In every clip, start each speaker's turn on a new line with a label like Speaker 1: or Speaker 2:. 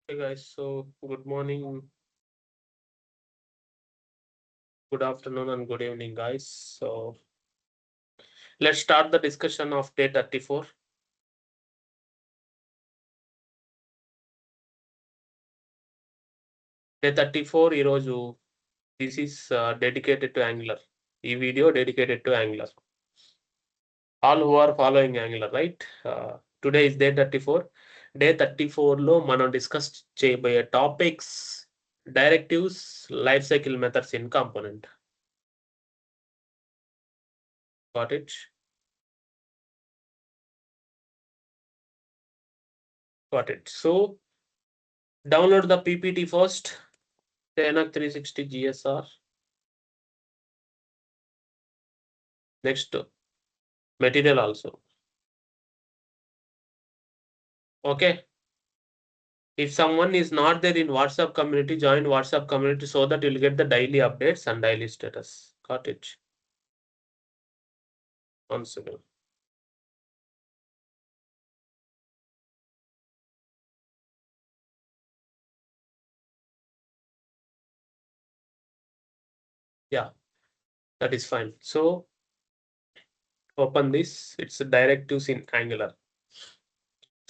Speaker 1: Hey guys, so good morning, good afternoon, and good evening, guys. So let's start the discussion of day 34. Day 34 ఈరోజు this is dedicated to Angular. ఈ video dedicated to Angular. All who are following Angular, right? Today is day 34. Day 34 లో మనం discuss చేయబోయే topics directives, life cycle methods in component. Got it? Got it. So download the PPT first. Tenak 360 GSR. Next, material also. Okay. If someone is not there in WhatsApp community, join WhatsApp community so that you'll get the daily updates and daily status. Got it? One second. Yeah, that is fine. So open this. It's a directives in Angular.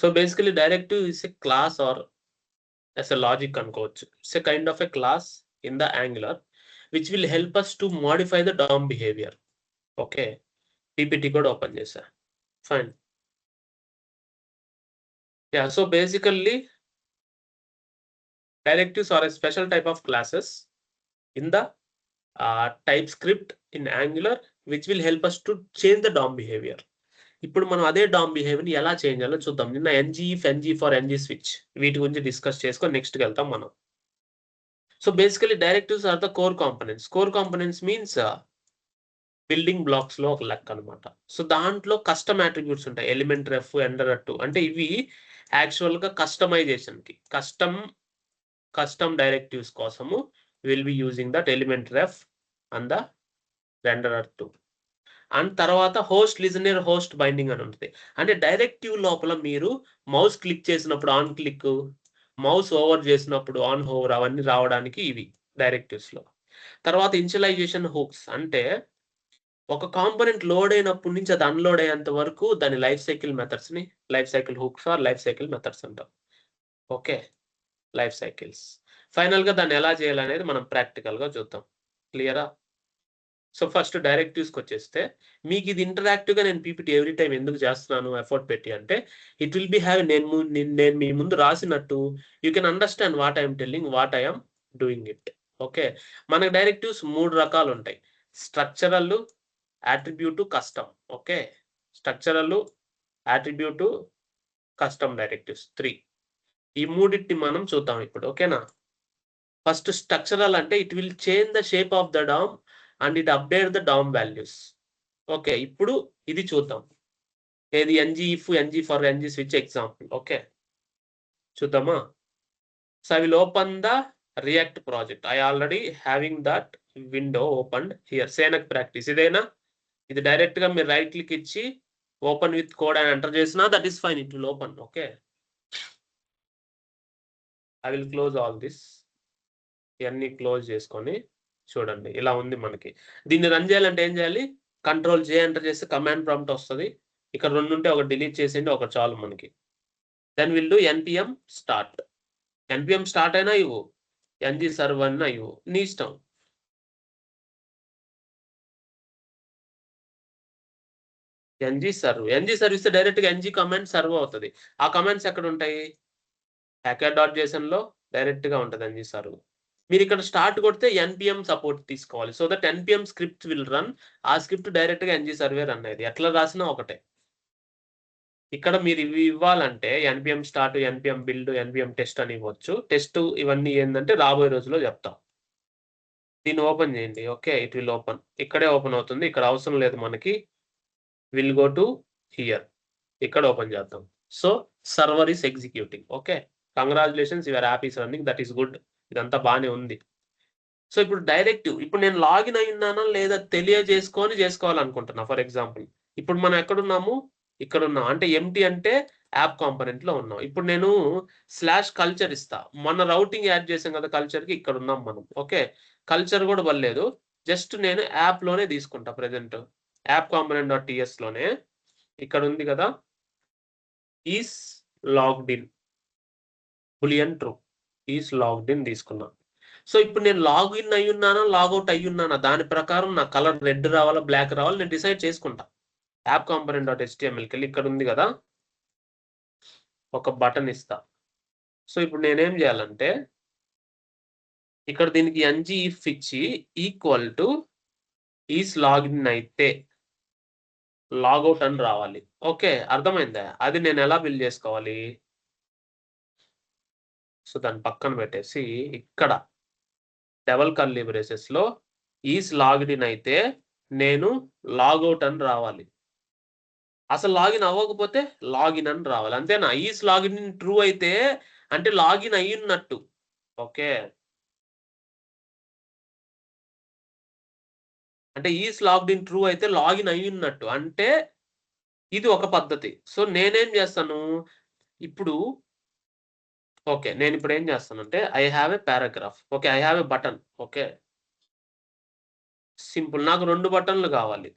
Speaker 1: So basically directive is a class or as a logic coach. It's a kind of a class in the Angular which will help us to modify the DOM behavior. Okay. PPT code open chesa. Fine. Yeah, so basically directives are a special type of classes in the TypeScript in Angular which will help us to change the DOM behavior. ఇప్పుడు మనం అదే DOM behavior ని ఎలా change చేయాలో చూద్దాం. నిన్న ngif, ng for ng switch వీటి గురించి డిస్కస్ చేసుకొని నెక్స్ట్కి వెళ్తాం మనం. So basically directives are the core components. Core components means building blocks లో ఒక లెక్క అనమాట. సో దాంట్లో కస్టమ్ అట్రిబ్యూట్స్ ఉంటాయి. ఎలిమెంట్ రెఫ్, ఎండర్ అట్టు అంటే ఇవి యాక్చువల్ గా కస్టమైజేషన్ కి కస్టమ్ డైరెక్టివ్స్ కోసము will be using that element ref and the render అట్టు. అండ్ తర్వాత హోస్ట్ లిజనర్ హోస్ట్ బైండింగ్ అని ఉంటుంది. అంటే డైరెక్టివ్ లోపల మీరు మౌస్ క్లిక్ చేసినప్పుడు ఆన్ క్లిక్, మౌస్ ఓవర్ చేసినప్పుడు ఆన్ హోవర్ అవన్నీ రావడానికి ఇవి డైరెక్టివ్స్ లో. తర్వాత ఇనిషియలైజేషన్ హుక్స్ అంటే ఒక కాంపోనెంట్ లోడ్ అయినప్పటి నుంచి అది అన్లోడ్ అయ్యేంత వరకు దాని లైఫ్ సైకిల్ మెథడ్స్ ని life cycle hooks or life cycle methods అంటాం. Okay, life cycles. ఫైనల్ గా దాన్ని ఎలా చేయాలనేది మనం ప్రాక్టికల్ గా చూద్దాం. క్లియరా? సో ఫస్ట్ డైరెక్టివ్స్కి వచ్చేస్తే మీకు ఇది ఇంటరాక్టివ్ గా నేను పీపీటీ ఎవ్రీ టైం ఎందుకు చేస్తున్నాను ఎఫర్ట్ పెట్టి అంటే ఇట్ విల్ బి హ్యావ్ నేను మీ ముందు రాసినట్టు you can understand what I'm telling, what I'm doing it. Okay, మనకు డైరెక్టివ్స్ 3 రకాలు ఉంటాయి. Structural, attribute, custom. Okay, structural, attribute, custom directives 3. ఈ మూడింటిని మనం చూద్దాం ఇప్పుడు. ఓకేనా? ఫస్ట్ స్ట్రక్చరల్ అంటే it will change the shape of the DOM and it update the DOM values. Okay, ఇప్పుడు ఇది చూద్దాం. ఏది ngif, ng for ng switch example. Okay, చూద్దామా? So I will open the react project. I already having that window opened here. సేనక్ practice ఇదేనా? ఇది direct గా మీరు రైట్ క్లిక్ ఇచ్చి ఓపెన్ విత్ కోడ్ అని ఎంటర్ చేసినా that is fine, it will open. Okay, I will close all this. ఇవన్నీ close చేసుకొని చూడండి ఇలా ఉంది మనకి. దీన్ని రన్ చేయాలంటే ఏం చేయాలి? కంట్రోల్ జే ఎంటర్ చేస్తే కమాండ్ ప్రాంప్ట్ వస్తుంది. ఇక్కడ 2 ఉంటే ఒకటి డిలీట్ చేసేయండి, ఒకటి చాలు మనకి. Then will do npm start. npm start అయినా ఇవ్వు, ng సర్వ్ అయినా ఇవ్వు, నీ ఇష్టం. ng సర్వ్ ఇస్తే డైరెక్ట్ గా ng కమాండ్ సర్వ్ అవుతుంది. ఆ కమాండ్స్ ఎక్కడ ఉంటాయి? hacker.json లో డైరెక్ట్ గా ఉంటుంది ng సర్వ్. మీరు ఇక్కడ స్టార్ట్ కొడితే npm సపోర్ట్ తీసుకోవాలి. So that npm script will run. ఆ స్క్రిప్ట్ డైరెక్ట్ గా ng సర్వే రన్ అయ్యేది. ఎట్లా రాసినా ఒకటే. ఇక్కడ మీరు ఇవి ఇవ్వాలంటే npm start, npm build, npm test అని ఇవ్వచ్చు. టెస్ట్ ఇవన్నీ ఏంటంటే రాబోయే రోజుల్లో చెప్తాం. దీన్ని ఓపెన్ చేయండి. Okay, it will open. ఇక్కడే ఓపెన్ అవుతుంది, ఇక్కడ అవసరం లేదు మనకి. విల్ గో టు హియర్, ఇక్కడ ఓపెన్ చేద్దాం. So server is executing. Okay, congratulations, your app is running, that is good. ఇదంతా బాగానే ఉంది. సో ఇప్పుడు డైరెక్టివ్, ఇప్పుడు నేను లాగిన్ అయి ఉన్నానా లేదా చేసుకోవాలనుకుంటున్నా. ఫర్ ఎగ్జాంపుల్ ఇప్పుడు మనం ఎక్కడున్నాము? ఇక్కడ ఉన్నాం. అంటే ఎంటీ అంటే యాప్ కాంపోనెంట్ లో ఉన్నాం. ఇప్పుడు నేను /culture ఇస్తా. మన రౌటింగ్ యాడ్ చేసాం కదా కల్చర్ కి, ఇక్కడ ఉన్నాం మనం. ఓకే, కల్చర్ కూడా వల్లేదు, జస్ట్ నేను యాప్ లోనే తీసుకుంటా. Present app component dot TS లోనే ఇక్కడ ఉంది కదా, is logged in boolean true, is logged in తీసుకున్నా. సో ఇప్పుడు నేను లాగిన్ అయ్యి ఉన్నానా, లాగౌట్ అయ్యి ఉన్నానా, దాని ప్రకారం నా కలర్ రెడ్ రావాలా, బ్లాక్ రావాలా, నేను డిసైడ్ చేసుకుంటా. యాప్ కాంపోనెంట్ డాట్ HTMLకి వెళ్ళి ఇక్కడ ఉంది కదా, ఒక బటన్ ఇస్తా. సో ఇప్పుడు నేనేం చేయాలంటే ఇక్కడ దీనికి ngIf ఇచ్చి ఈక్వల్ టు ఈస్ లాగిన్ అయితే లాగౌట్ అని రావాలి. ఓకే, అర్థమైందా? అది నేను ఎలా బిల్డ్ చేసుకోవాలి? సో దాన్ని పక్కన పెట్టేసి ఇక్కడ డబల్ కర్లీ బ్రేసెస్ లో ఈస్ లాగ్డ్ ఇన్ అయితే నేను లాగౌట్ అని రావాలి. అసలు లాగిన్ అవ్వకపోతే లాగిన్ అని రావాలి, అంతేనా? ఈస్ లాగిన్ ఇన్ ట్రూ అయితే అంటే లాగిన్ అయ్యున్నట్టు. ఓకే, అంటే ఈస్ లాగ్డ్ ఇన్ ట్రూ అయితే లాగిన్ అయ్యున్నట్టు, అంటే ఇది ఒక పద్ధతి. సో నేనేం చేస్తాను ఇప్పుడు, ఓకే, నేను ఇప్పుడు ఏం చేస్తానంటే I have a paragraph. Okay, I have a button. Okay, simple. నాకు 2 బటన్లు కావాలి.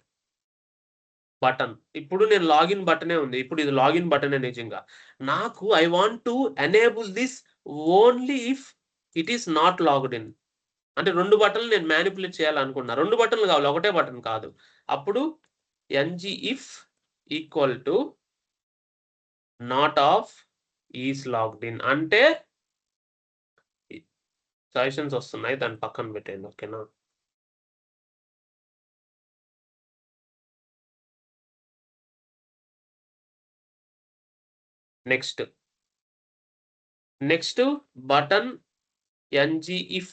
Speaker 1: బటన్, ఇప్పుడు నేను లాగిన్ బటనే ఉంది, ఇప్పుడు ఇది లాగిన్ బటనే నిజంగా. నాకు I want to enable this only if it is not logged in. అంటే 2 బటన్లు నేను మ్యానిపులేట్ చేయాలనుకున్నా. 2 బటన్లు కావాలి, ఒకటే బటన్ కాదు. అప్పుడు ngIf equal to not of is logged in అంటే సజెషన్స్ వస్తున్నాయి, దాన్ని పక్కన పెట్టండి. ఓకేనా, next button ngIf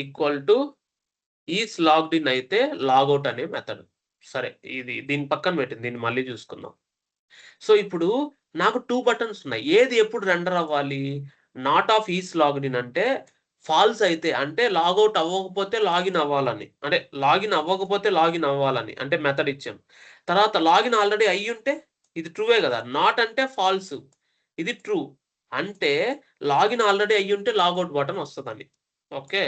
Speaker 1: equal to is logged in అయితే లాగౌట్ అనే మెథడ్. సరే, దీని పక్కన పెట్టింది, దీన్ని మళ్ళీ చూసుకుందాం. సో ఇప్పుడు నాకు 2 బటన్స్ ఉన్నాయి, ఏది ఎప్పుడు రెండర్ అవ్వాలి? Not of is logged in అంటే ఫాల్స్ అయితే, అంటే లాగౌట్ అవ్వకపోతే లాగిన్ అవ్వాలని, అంటే లాగిన్ అవ్వకపోతే లాగిన్ అవ్వాలని, అంటే మెథడ్ ఇచ్చాం. తర్వాత లాగిన్ ఆల్రెడీ అయ్యి ఉంటే ఇది ట్రూవే కదా, నాట్ అంటే ఫాల్స్, ఇది ట్రూ అంటే లాగిన్ ఆల్రెడీ అయ్యి ఉంటే లాగౌట్ బటన్ వస్తుందని. ఓకే,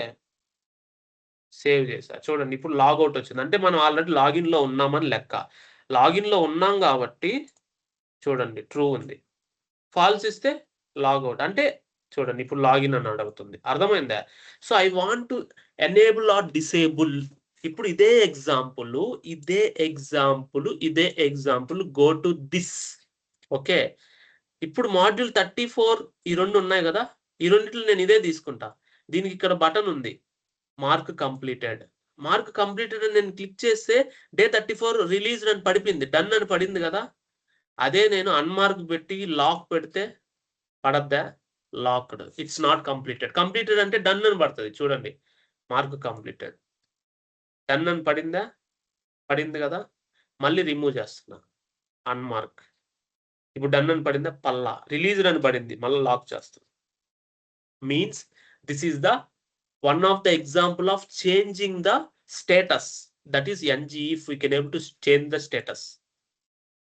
Speaker 1: సేవ్ చేసా. చూడండి ఇప్పుడు లాగౌట్ వచ్చింది, అంటే మనం ఆల్రెడీ లాగిన్ లో ఉన్నామని లెక్క. లాగిన్ లో ఉన్నాం కాబట్టి చూడండి ట్రూ ఉంది. ఫాల్స్ ఇస్తే లాగౌట్, అంటే చూడండి ఇప్పుడు లాగిన్ అని అడుగుతుంది. అర్థమైందా? So I want to enable or disable. ఇప్పుడు ఇదే example go to this. Okay, ఇప్పుడు మాడ్యూల్ 34 ఈ 2 ఉన్నాయి కదా, ఈ రెండిట్లో నేను ఇదే తీసుకుంటా. దీనికి ఇక్కడ బటన్ ఉంది, మార్క్ కంప్లీటెడ్ అని నేను క్లిక్ చేస్తే డే 34 రిలీజ్డ్ అని పడిపోయింది, డన్ అని పడింది కదా. అదే నేను అన్మార్క్ పెట్టి లాక్ పెడితే పడద్దా? లాక్డ్, ఇట్స్ నాట్ కంప్లీటెడ్ అంటే డన్ అని పడుతుంది. చూడండి, మార్క్ కంప్లీటెడ్, డన్ అని పడిందా? పడింది కదా. మళ్ళీ రిమూవ్ చేస్తున్నా, అన్మార్క్, ఇప్పుడు డన్ అని పడిందా? పల్లా రిలీజ్డ్ అని పడింది, మళ్ళీ లాక్ చేస్తున్నా. Means this is the one of the example of changing the status, that is ngIf we can able to change the status.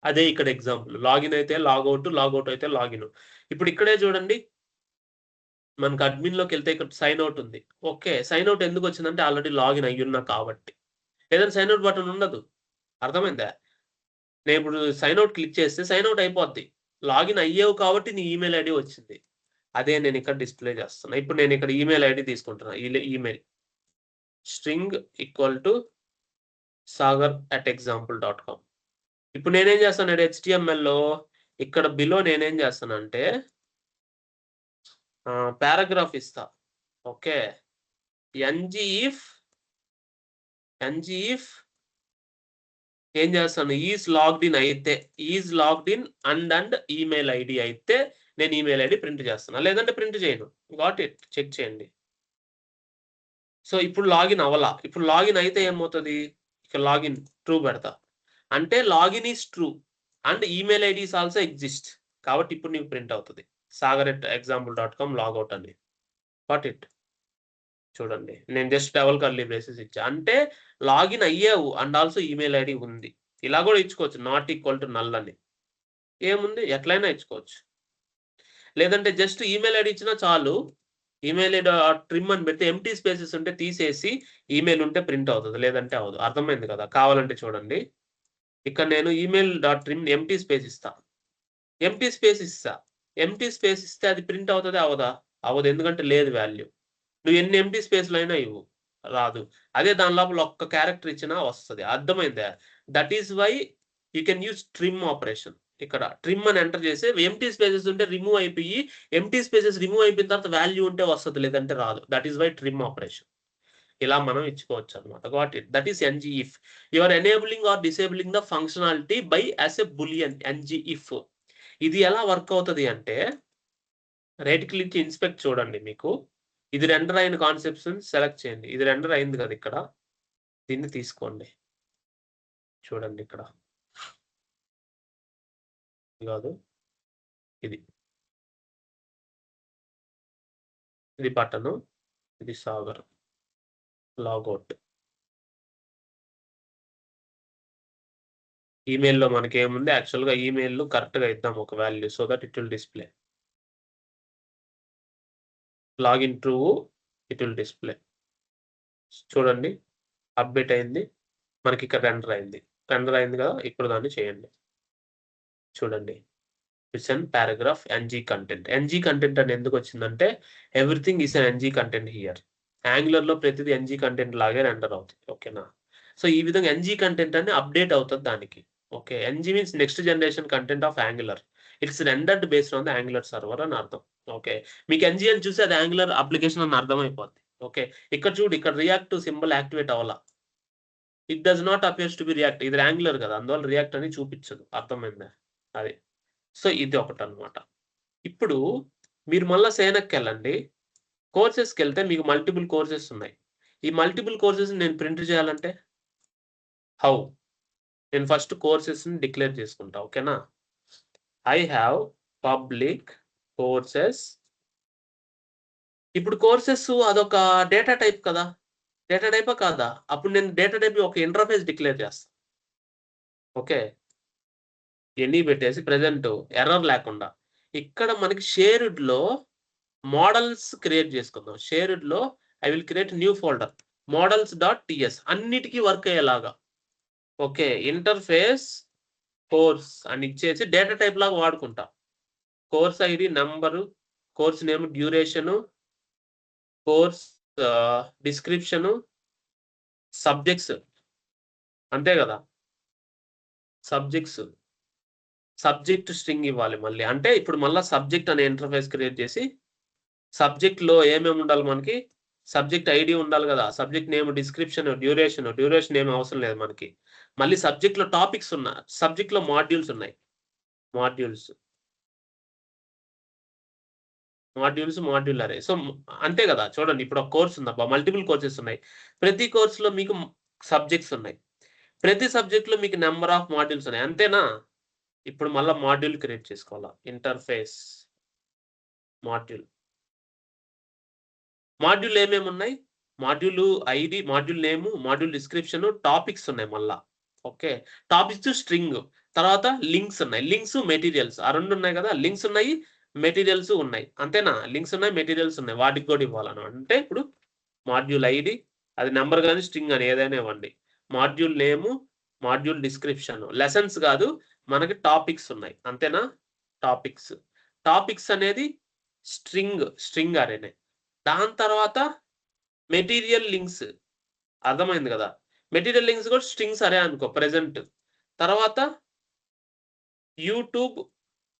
Speaker 1: అదే ఇక్కడ ఎగ్జాంపుల్, లాగిన్ అయితే లాగౌట్ అయితే లాగిన్. ఇప్పుడు ఇక్కడే చూడండి, మనకు అడ్మిన్ లోకి వెళ్తే ఇక్కడ సైన్ అవుట్ ఉంది. ఓకే, సైన్ అవుట్ ఎందుకు వచ్చిందంటే ఆల్రెడీ లాగిన్ అయ్యున్నా కాబట్టి. లేదంటే సైన్ అవుట్ బటన్ ఉండదు. అర్థమైందా? నేను ఇప్పుడు సైన్ అవుట్ క్లిక్ చేస్తే సైన్ అవుట్ అయిపోద్ది, లాగిన్ అయ్యావు కాబట్టి నీ ఈమెయిల్ ఐడి వచ్చింది. అదే నేను ఇక్కడ డిస్ప్లే చేస్తున్నా. ఇప్పుడు నేను ఇక్కడ ఈమెయిల్ ఐడి తీసుకుంటున్నా, email string equal to sagar@example.com. ఇప్పుడు నేనేం చేస్తాను, HTML లో ఇక్కడ బిలో నేనేం చేస్తానంటే పారాగ్రాఫ్ ఇస్తా. ఓకే, ngIf ఏం చేస్తాను, ఈజ్ లాగ్డ్ ఇన్ అయితే, is logged in and email ID అయితే నేను ఈమెయిల్ ఐడి ప్రింట్ చేస్తాను, లేదంటే ప్రింట్ చేయను. గాట్ ఇట్, చెక్ చేయండి. సో ఇప్పుడు లాగిన్ అవ్వాలా, ఇప్పుడు లాగిన్ అయితే ఏమవుతుంది, ఇక్కడ లాగిన్ ట్రూ పెడతా, అంటే login is true and email ID is also exist, కాబట్టి ఇప్పుడు నీకు ప్రింట్ అవుతుంది sagar@example.com లాగౌట్ అని. Got it. చూడండి, నేను జస్ట్ డబుల్ కర్లీ బ్రేసెస్ ఇచ్చా, అంటే లాగిన్ అయ్యావు అండ్ ఆల్సో ఈమెయిల్ ఐడి ఉంది. ఇలా కూడా ఇచ్చుకోవచ్చు, నాట్ ఈక్వల్ టు నల్ అని. ఏముంది ఎట్లయినా ఇచ్చుకోవచ్చు. లేదంటే జస్ట్ ఈమెయిల్ ఐడి ఇచ్చినా చాలు. ఈమెయిల్ ఐడి ట్రిమ్ అని పెడితే ఎంప్టీ స్పేసెస్ ఉంటే తీసేసి ఈమెయిల్ ఉంటే ప్రింట్ అవుతది. లేదంటే అవ్వదు. అర్థమైంది కదా! కావాలంటే చూడండి. ఇక్కడ నేను email dot trim empty space ఇస్తా. ఎంప్టీ స్పేస్ ఇస్తా. ఎంప్టీ స్పేస్ ఇస్తే అది ప్రింట్ అవుతదా? అవ్వదా? అవ్వదు. ఎందుకంటే లేదు వాల్యూ. నువ్వు ఎన్ని ఎంప్టీ స్పేస్‌లైనా ఇవ్వు. రాదు. అదే దాని లోపల ఒక్క క్యారెక్టర్ ఇచ్చినా వస్తది. అర్థమైందా? That is why you can use trim operation. ఇక్కడ ట్రిమ్ అని ఎంటర్ చేసి ఎంప్టీ స్పేసెస్ ఉంటే రిమూవ్ అయిపోయి, ఎంప్టీ స్పేసెస్ రిమూవ్ అయిపోయిన తర్వాత వాల్యూ ఉంటే వస్తది. లేదంటే రాదు. That is why trim operation. ఇలా మనం ఇచ్చుకోవచ్చనమాట. Got it. That is ngIf. You are enabling or disabling the functionality by as a boolean ngIf. ఇది ఎలా వర్క్ అవుతది అంటే రైట్ క్లిక్ ఇన్స్పెక్ట్ చూడండి మీకు. ఇది రెండర్ అయిన కాన్సెప్ట్స్‌ని సెలెక్ట్ చేయండి. ఇది రెండర్ అయింది కదా ఇక్కడ. దీన్ని తీసుకోండి. చూడండి ఇక్కడ. ఇది కాదు. ఇది. ఇది బటను. ఇది సాగర్. లాగౌట్. ఈమెయిల్‌లో మనకేముంది యాక్చువల్‌గా ఈమెయిల్‌లో కరెక్ట్‌గా ఇద్దాం ఒక value so that it will display. Login true it will display. చూడండి. అప్‌డేట్ అయింది. మనకిక్కడ రెండర్ అయింది. రెండర్ అయింది కదా! ఇప్పుడు దాన్ని చేయండి. చూడండి. It's an paragraph NG content. NG content అని ఎందుకొచ్చిందంటే everything is in NG content here. యాంగులర్‌లో ప్రతిది ఎన్‌జీ కంటెంట్ లాగే రెండర్ అవుతుంది. ఓకేనా? సో, ఈ విధంగా ఎన్‌జీ కంటెంట్ అని అప్‌డేట్ అవుతది దానికి. Okay. NG means next generation content of Angular. It's rendered based on the Angular server అని అర్థం. ఓకే. మీకు ఎన్‌జీ అని చూసి అది యాంగులర్ అప్లికేషన్ అని అర్థమైపోద్ది. ఓకే. ఇక్కడ చూడు ఇక్కడ రియాక్ట్ సింబల్ యాక్టివేట్ అవ్వలా. It does not appears to be React. ఇది యాంగులర్ కదా! అందువల్ల రియాక్ట్ అని చూపించదు. అర్థమైందా? అది. సో, ఇది ఒకటనమాట. ఇప్పుడు మీరు మళ్ళా సేనకెళ్ళండి. కోర్సెస్‌కెళ్తే మీకు మల్టిపుల్ కోర్సెస్ ఉన్నాయి. ఈ మల్టిపుల్ కోర్సెస్‌ని నేను ప్రింట్ చేయాలంటే హౌ? నేను ఫస్ట్ కోర్సెస్‌ని డిక్లేర్ చేసుకుంటా. ఓకేనా? I have public courses. ఇప్పుడు కోర్సెస్ అదొక డేటా టైప్ కదా! డేటా టైపా కాదా? అప్పుడు నేను డేటా టైప్ ఒక ఇంటర్‌ఫేస్ డిక్లేర్ చేస్తా. ఓకే. ఎన్ని పెట్టేసి ప్రెజెంట్ ఎర్రర్ లేకుండా. ఇక్కడ మనకి షేర్డ్‌లో మోడల్స్ క్రియేట్ చేసుకుందాం. షేర్డ్‌లో I will create new folder. Models TS అన్నిటికి వర్క్ అయ్యేలాగా. ఓకే. ఇంటర్‌ఫేస్ కోర్స్ అని ఇచ్చేసి డేటా టైప్ లాగా వాడుకుంటా. Course ID, number, course name, duration, course description, subjects అంతే గదా! సబ్జెక్ట్స్. సబ్జెక్ట్ స్ట్రింగ్ ఇవ్వాలి మళ్ళీ. అంటే ఇప్పుడు మళ్ళా సబ్జెక్ట్ అనే ఇంటర్‌ఫేస్ క్రియేట్ చేసి, సబ్జెక్ట్‌లో ఏమేమి ఉండాలి మనకి? సబ్జెక్ట్ ఐడీ ఉండాలి గదా! సబ్జెక్ట్ నేమ్, డ్యూరేషన్ ఏమి అవసరం లేదు మనకి. మళ్ళీ సబ్జెక్ట్‌లో టాపిక్స్ సబ్జెక్ట్‌లో మాడ్యూల్స్ ఉన్నాయి. మాడ్యూల్స్. మాడ్యూల్ అరే. సో, అంతే గదా! చూడండి ఇప్పుడు ఒక కోర్స్ ఉందబ్బా! మల్టిపుల్ కోర్సెస్ ఉన్నాయి. ప్రతి కోర్స్‌లో మీకు సబ్జెక్ట్స్ ఉన్నాయి. ప్రతి సబ్జెక్ట్‌లో మీకు నంబర్ ఆఫ్ మాడ్యూల్స్ ఉన్నాయి. అంతేనా? ఇప్పుడు మళ్ళా మాడ్యూల్ క్రియేట్ చేసుకోవాలా. Interface module. మాడ్యూల్ ఏమేమున్నాయి? Module ID, module name, module description, topics ఉన్నాయి మళ్ళా. ఓకే. Topics string. తర్వాత లింక్స్ ఉన్నాయి. లింక్స్, మెటీరియల్స్ ఆ 2 ఉన్నాయి గదా! లింక్స్ ఉన్నాయి, మెటీరియల్స్ ఉన్నాయి. అంతేనా? లింక్స్ ఉన్నాయి, మెటీరియల్స్ ఉన్నాయి. వాటికి కూడా ఇవ్వాలన్నమాట. అంటే ఇప్పుడు మాడ్యూల్ ఐడీ అది నంబర్ గాని, స్ట్రింగ్ గాని ఏదైనా ఇవ్వండి. మాడ్యూల్ నేము, మాడ్యూల్ డిస్క్రిప్షన్. లెసన్స్ గాదు. మనకి టాపిక్స్ ఉన్నాయి. అంతేనా? టాపిక్స్. టాపిక్స్ అనేది స్ట్రింగ్ అరేనే. దాని తర్వాత మెటీరియల్ లింక్స్. అర్థమైంది గదా! మెటీరియల్ లింక్స్ కూడా స్ట్రింగ్స్ అరే అనుకో ప్రెజెంట్. తర్వాత యూట్యూబ్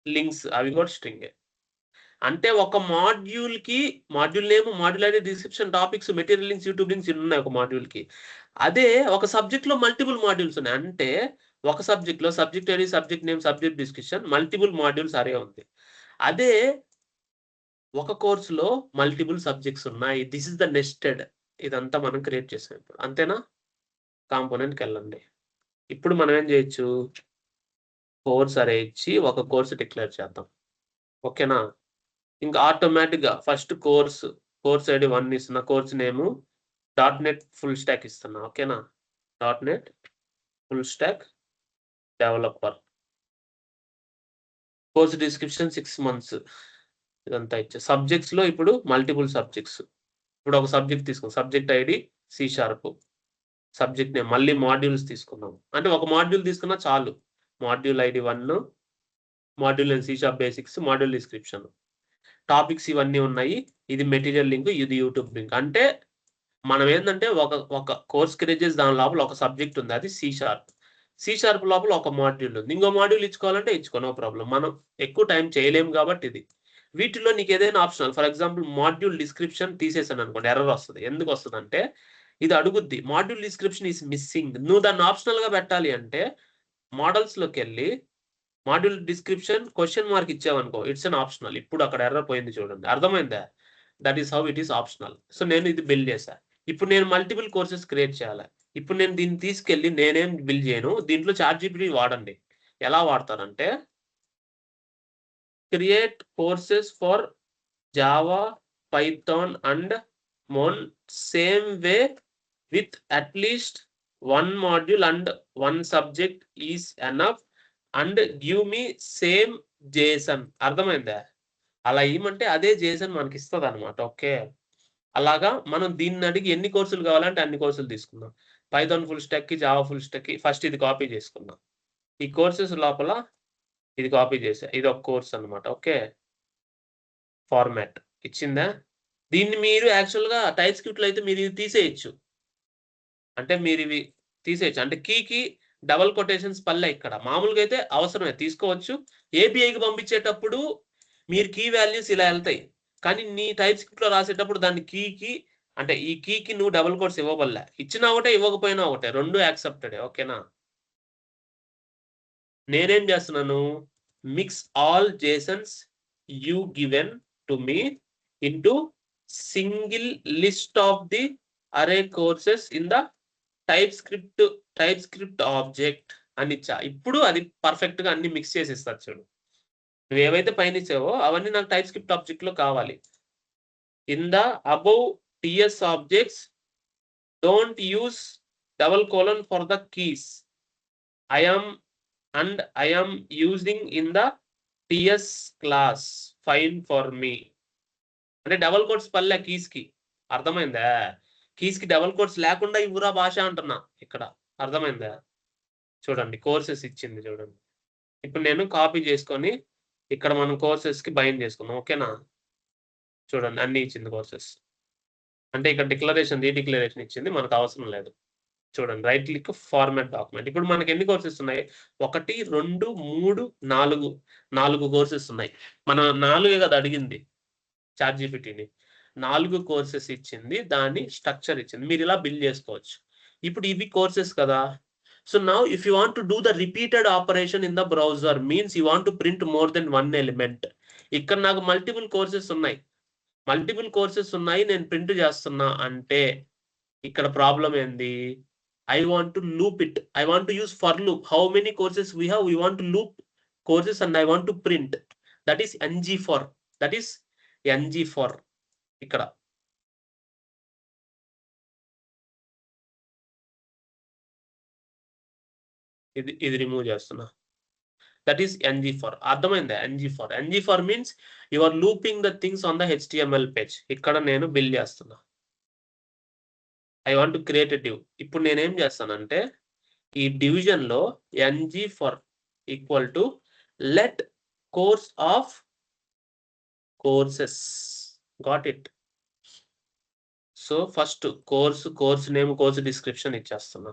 Speaker 1: లింక్స్ అవి కూడా స్ట్రింగే. అంటే ఒక module name, module ID, description, topics, material links, YouTube links ఇన్నున్నాయి ఒక మాడ్యూల్‌కి. అదే ఒక సబ్జెక్ట్‌లో మల్టిపుల్ మాడ్యూల్స్ ఉన్నాయి. అంటే ఒక సబ్జెక్ట్‌లో subject ID, subject name, subject description multiple modules అరే ఉంది. అదే ఒక కోర్స్‌లో మల్టిపుల్ సబ్జెక్ట్స్ ఉన్నాయి. This is the nested. ఇదంతా మనం క్రియేట్ చేసాం ఇప్పుడు. అంతేనా? కాంపోనెంట్‌కెళ్ళండి. ఇప్పుడు మనం ఏం చేయొచ్చు? కోర్స్ అరే ఇచ్చి ఒక కోర్స్ డిక్లేర్ చేద్దాం. ఓకేనా? ఇంకా ఆటోమేటిక్‌గా ఫస్ట్ కోర్స్ ఐడీ 1 ఇస్తున్నా. కోర్స్ నేము డాట్ నెట్ ఫుల్ స్టాక్ ఇస్తున్నా. ఓకేనా? Dot net full stack developer. Course description 6 months ఇదంతా ఇచ్చా. సబ్జెక్ట్స్ లో ఇప్పుడు మల్టిపుల్ సబ్జెక్ట్స్. ఇప్పుడు ఒక సబ్జెక్ట్ తీసుకున్నాం, subject ID C#, subject name, మళ్ళీ మాడ్యూల్స్ తీసుకున్నాం. అంటే ఒక మాడ్యూల్ తీసుకున్నా చాలు. Module ID 1, module name C# basics, module description, topics ఇవన్నీ ఉన్నాయి. ఇది మెటీరియల్ లింక్, ఇది యూట్యూబ్ లింక్. అంటే మనం ఏంటంటే ఒక కోర్స్ క్రియేట్ చేసి దాని లోపల ఒక సబ్జెక్ట్ ఉంది, అది C# లోపల ఒక మాడ్యూల్ ఉంది. ఇంకో మాడ్యూల్ ఇచ్చుకోవాలంటే ఇచ్చుకో, నో ప్రాబ్లం. మనం ఎక్కువ టైం చేయలేము కాబట్టి ఇది. వీటిలో నీకు ఏదైనా optional, for example module description తీసేసాను అనుకోండి, ఎర్రర్ వస్తుంది. ఎందుకు వస్తుంది అంటే ఇది అడుగుద్ది, మాడ్యూల్ డిస్క్రిప్షన్ ఈస్ మిస్సింగ్. నువ్వు దాన్ని ఆప్షనల్ గా పెట్టాలి అంటే మోడల్స్ లోకి వెళ్ళి మాడ్యూల్ డిస్క్రిప్షన్ క్వశ్చన్ మార్క్ ఇచ్చావనుకో, ఇట్స్ అన్ ఆప్షనల్. ఇప్పుడు అక్కడ ఎర్రర్ పోయింది చూడండి, అర్థమైందా? That is how it is optional. So నేను ఇది బిల్డ్ చేశా. ఇప్పుడు నేను మల్టిపుల్ కోర్సెస్ క్రియేట్ చేయాలి. ఇప్పుడు నేను దీన్ని తీసుకెళ్ళి నేనేం బిల్డ్ చేయను, దీంట్లో ChatGPT వాడండి. ఎలా వాడతారంటే create courses for Java, Python and mon same way with at least 1 module and 1 subject is enough and give me same JSON. అర్థమైందా? అలా ఏమంటే అదే జేసన్ మనకి ఇస్తుంది అనమాట. ఓకే, అలాగా మనం దీన్ని అడిగి ఎన్ని కోర్సులు కావాలంటే అన్ని కోర్సులు తీసుకుందాం. పైథాన్ ఫుల్ స్టాక్ కి, జావా ఫుల్ స్టాక్ కి ఫస్ట్ ఇది కాపీ చేసుకుందాం. ఈ కోర్సెస్ లోపల ఇది కాపీ చేసా, ఇది ఒక కోర్స్ అనమాట. ఓకే, ఫార్మాట్ ఇచ్చిందా? దీన్ని మీరు యాక్చువల్గా టైప్ స్క్రిప్ట్ లో అయితే మీరు ఇది తీసేయచ్చు. అంటే మీరు ఇవి తీసేయచ్చు. అంటే కీకి డబల్ కొటేషన్స్ పల్లె. ఇక్కడ మామూలుగా అయితే అవసరమే, తీసుకోవచ్చు. ఏపీఐకి పంపించేటప్పుడు మీరు కీ వాల్యూస్ ఇలా వెళ్తాయి. కానీ నీ టైప్ స్క్రిప్ట్ లో రాసేటప్పుడు దాన్ని కీకి, అంటే ఈ కీకి నువ్వు డబుల్ కోట్స్ ఇవ్వబల్లా. ఇచ్చినా ఒకటే, ఇవ్వకపోయినా ఒకటే, రెండు యాక్సెప్టెడ్. ఓకేనా? నేనేం చేస్తున్నాను, mix all JSONs you given to me into single list of the array courses in the TypeScript object అని ఇచ్చా. ఇప్పుడు అది పర్ఫెక్ట్ గా అన్ని మిక్స్ చేసి ఇస్తారు చూడు. నువ్వు ఏవైతే పైన ఇచ్చావో అవన్నీ నాకు టైప్ స్క్రిప్ట్ ఆబ్జెక్ట్ లో కావాలి. In the above TS objects don't use double colon for the keys. I am using in the TS class. Fine for me. అంటే డబల్ కోట్స్ పల్లె కీస్ కి. అర్థమైందా? కీస్ కి డబల్ కోట్స్ లేకుండా ఇవ్వరా భాష అంటున్నా ఇక్కడ. అర్థమైందా? చూడండి కోర్సెస్ ఇచ్చింది చూడండి. ఇప్పుడు నేను కాపీ చేసుకొని ఇక్కడ మనం కోర్సెస్ కి బైండ్ చేసుకున్నాం. ఓకేనా? చూడండి అన్ని ఇచ్చింది కోర్సెస్. అంటే ఇక్కడ డిక్లరేషన్, రీడిక్లరేషన్ ఇచ్చింది, మనకు అవసరం లేదు. చూడండి రైట్ క్లిక్, ఫార్మాట్ డాక్యుమెంట్. ఇప్పుడు మనకి ఎన్ని కోర్సెస్ ఉన్నాయి? 1, 2, 3, 4 కోర్సెస్ ఉన్నాయి. మనం 4 కదా అడిగింది ChatGPTని. 4 కోర్సెస్ ఇచ్చింది, దాని స్ట్రక్చర్ ఇచ్చింది. మీరు ఇలా బిల్డ్ చేసుకోవచ్చు. ఇప్పుడు ఇవి కోర్సెస్ కదా. So now if you want to do the repeated operation in the browser means you want to print more than 1 element. ఇక్కడ నాకు మల్టిపుల్ కోర్సెస్ ఉన్నాయి, నేను ప్రింట్ చేస్తున్నా అంటే ఇక్కడ ప్రాబ్లం ఏంది? I want to loop it. I want to use for loop. How many courses we have? We want to loop courses and I want to print. That is ng for. That is ng for. ఇక్కడ ఇది remove చేస్తున్నా. That is ng for. అర్థమైందా? ng for means you are looping the things on the HTML page. ఇక్కడ నేను build చేస్తున్నా. I want to create a div. ఇప్పుడు నేనేం చేస్తానంటే ఈ డివిజన్ లో ng for equal to let course of courses. Got it? So first course name, course description ఇచ్చేస్తున్నా.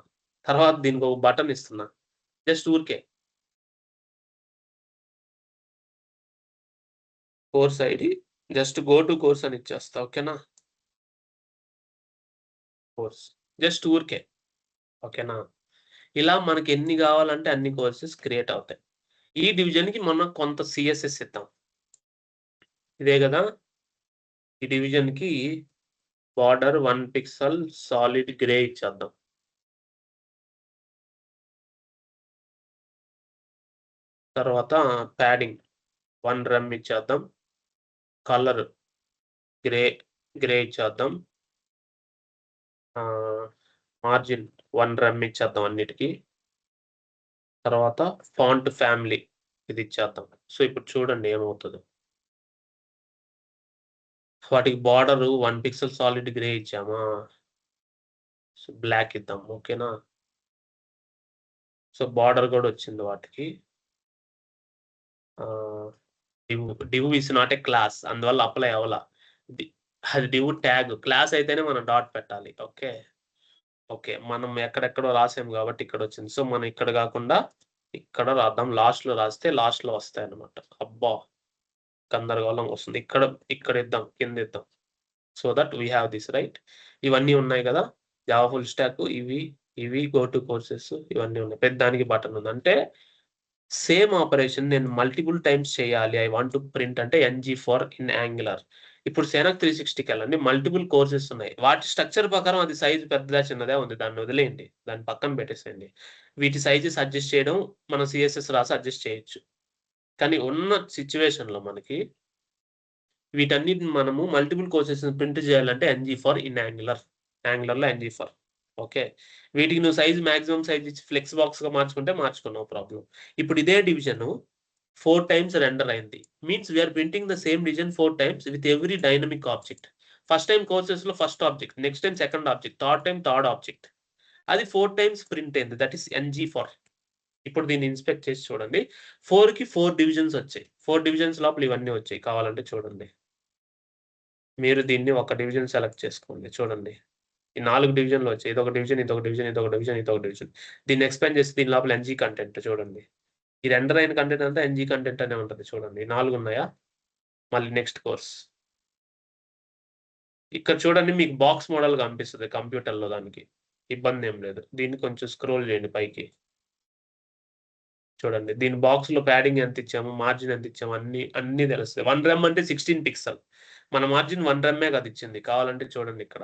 Speaker 1: తర్వాత దీనికి ఒక బటన్ ఇస్తున్నా, జస్ట్ ఊరికే course ID, just go to course అని ఇచ్చేస్తా. ఓకేనా? కోర్స్ జస్ట్ ఊరికే. ఓకేనా? ఇలా మనకి ఎన్ని కావాలంటే అన్ని కోర్సెస్ క్రియేట్ అవుతాయి. ఈ డివిజన్ కి మనం కొంత CSS ఇద్దాం. ఇదే కదా, ఈ డివిజన్ కి బార్డర్ 1 పిక్సెల్ సాలిడ్ గ్రే ఇచ్చేద్దాం. తర్వాత ప్యాడింగ్ 1 rem ఇచ్చేద్దాం. కలర్ గ్రే ఇచ్చేద్దాం. మార్జిన్ 1 rem ఇచ్చేద్దాం అన్నిటికీ. తర్వాత ఫాంట్ ఫ్యామిలీ ఇది ఇచ్చేద్దాం. సో ఇప్పుడు చూడండి ఏమవుతుందో. వాటికి బార్డర్ 1 పిక్సెల్ సాలిడ్ గ్రే ఇచ్చామా, సో బ్లాక్ ఇద్దాం. ఓకేనా. సో బార్డర్ కూడా వచ్చింది వాటికి. Div is not a class, అందువల్ల అప్లై అవ్వాల. అది డివ్ ట్యాగ్. క్లాస్ అయితేనే మనం డాట్ పెట్టాలి. ఓకే. ఓకే. మనం ఎక్కడెక్కడో రాసాం కాబట్టి ఇక్కడ వచ్చింది. సో మనం ఇక్కడ కాకుండా ఇక్కడ రాద్దాం. లాస్ట్‌లో రాస్తే లాస్ట్‌లో వస్తాయన్నమాట. అబ్బా! గందరగోళంగా వస్తుంది. ఇక్కడ ఇద్దాం. కింద ఇద్దాం. So that we have this right. ఇవన్నీ ఉన్నాయి కదా! జావా ఫుల్ స్టాక్ ఇవి గో టు కోర్సెస్ ఇవన్నీ ఉన్నాయి. ప్రతిదానికి బటన్ ఉంది. అంటే సేమ్ ఆపరేషన్ నేను మల్టిపుల్ టైమ్స్ చేయాలి. ఐ వాంట్ టు ప్రింట్ అంటే ఎన్‌జీ ఫర్ ఇన్ యాంగులర్. ఇప్పుడు సెనక్ 360కెళ్ళండి. మల్టిపుల్ కోర్సెస్ ఉన్నాయి. వాటి స్ట్రక్చర్ ప్రకారం అది సైజ్ పెద్దదా, చిన్నదా ఉంది. దాన్ని వదిలేయండి. దాన్ని పక్కన పెట్టేసేయండి. వీటి సైజెస్ అడ్జస్ట్ చేయడం మనం సీఎస్ఎస్ రాసి అడ్జస్ట్ చేయొచ్చు. కానీ ఉన్న సిట్యుయేషన్‌లో మనకి వీటన్నిటిని మనము మల్టిపుల్ కోర్సెస్‌ని ప్రింట్ చేయాలంటే ఎన్‌జీ ఫర్ ఇన్ యాంగులర్. యాంగులర్‌లో ఎన్‌జీ ఫర్. ఓకే. వీటికి నువ్వు సైజ్ మాక్సిమం సైజ్ ఇచ్చి ఫ్లెక్స్ బాక్స్‌గా మార్చుకుంటే మార్చుకో, నో ప్రాబ్లమ్. ఇప్పుడు ఇదే డివిజన్ 4 టైమ్స్ రెండర్ అయింది. Means we are printing the same division 4 times with every dynamic object. First time కోర్సెస్‌లో first object, next time second object, third time third object. అది 4 times print అయింది. That is NG for. ఇప్పుడు దీన్ని inspect చేసి చూడండి. 4కి 4 divisions వచ్చాయి. 4 divisions లోపల ఇవన్నీ వచ్చాయి. కావాలంటే చూడండి. మీరు దీన్ని ఒక డివిజన్ సెలెక్ట్ చేసుకోండి. చూడండి. ఈ 4 డివిజన్‌లు వచ్చాయి. ఇదొక డివిజన్, ఇదొక డివిజన్, ఇదొక డివిజన్, ఇదొక డివిజన్. దీన్ని ఎక్స్‌పాండ్ చేసి దీని లోపల ఎన్‌జీ కంటెంట్ చూడండి. ఈ రెండర్ అయిన కంటెంట్ అంతా ఎన్‌జీ కంటెంట్ అనే ఉంటది చూడండి. 4 ఉన్నాయా? మళ్ళీ నెక్స్ట్ కోర్స్. ఇక్కడ చూడండి మీకు బాక్స్ మోడల్ కనిపిస్తది కంప్యూటర్‌లో దానికి. ఇబ్బందేం లేదు. దీన్ని కొంచెం స్క్రోల్ చేయండి పైకి. చూడండి. దీని బాక్స్‌లో ప్యాడింగ్ ఎంత ఇచ్చాము, మార్జిన్ ఎంత ఇచ్చాము అన్నీ తెలుస్తాయి. 1 రెమ్ అంటే 16 పిక్సెల్. మన మార్జిన్ 1 రెమ్మే కదా ఇచ్చింది. కావాలంటే చూడండి ఇక్కడ.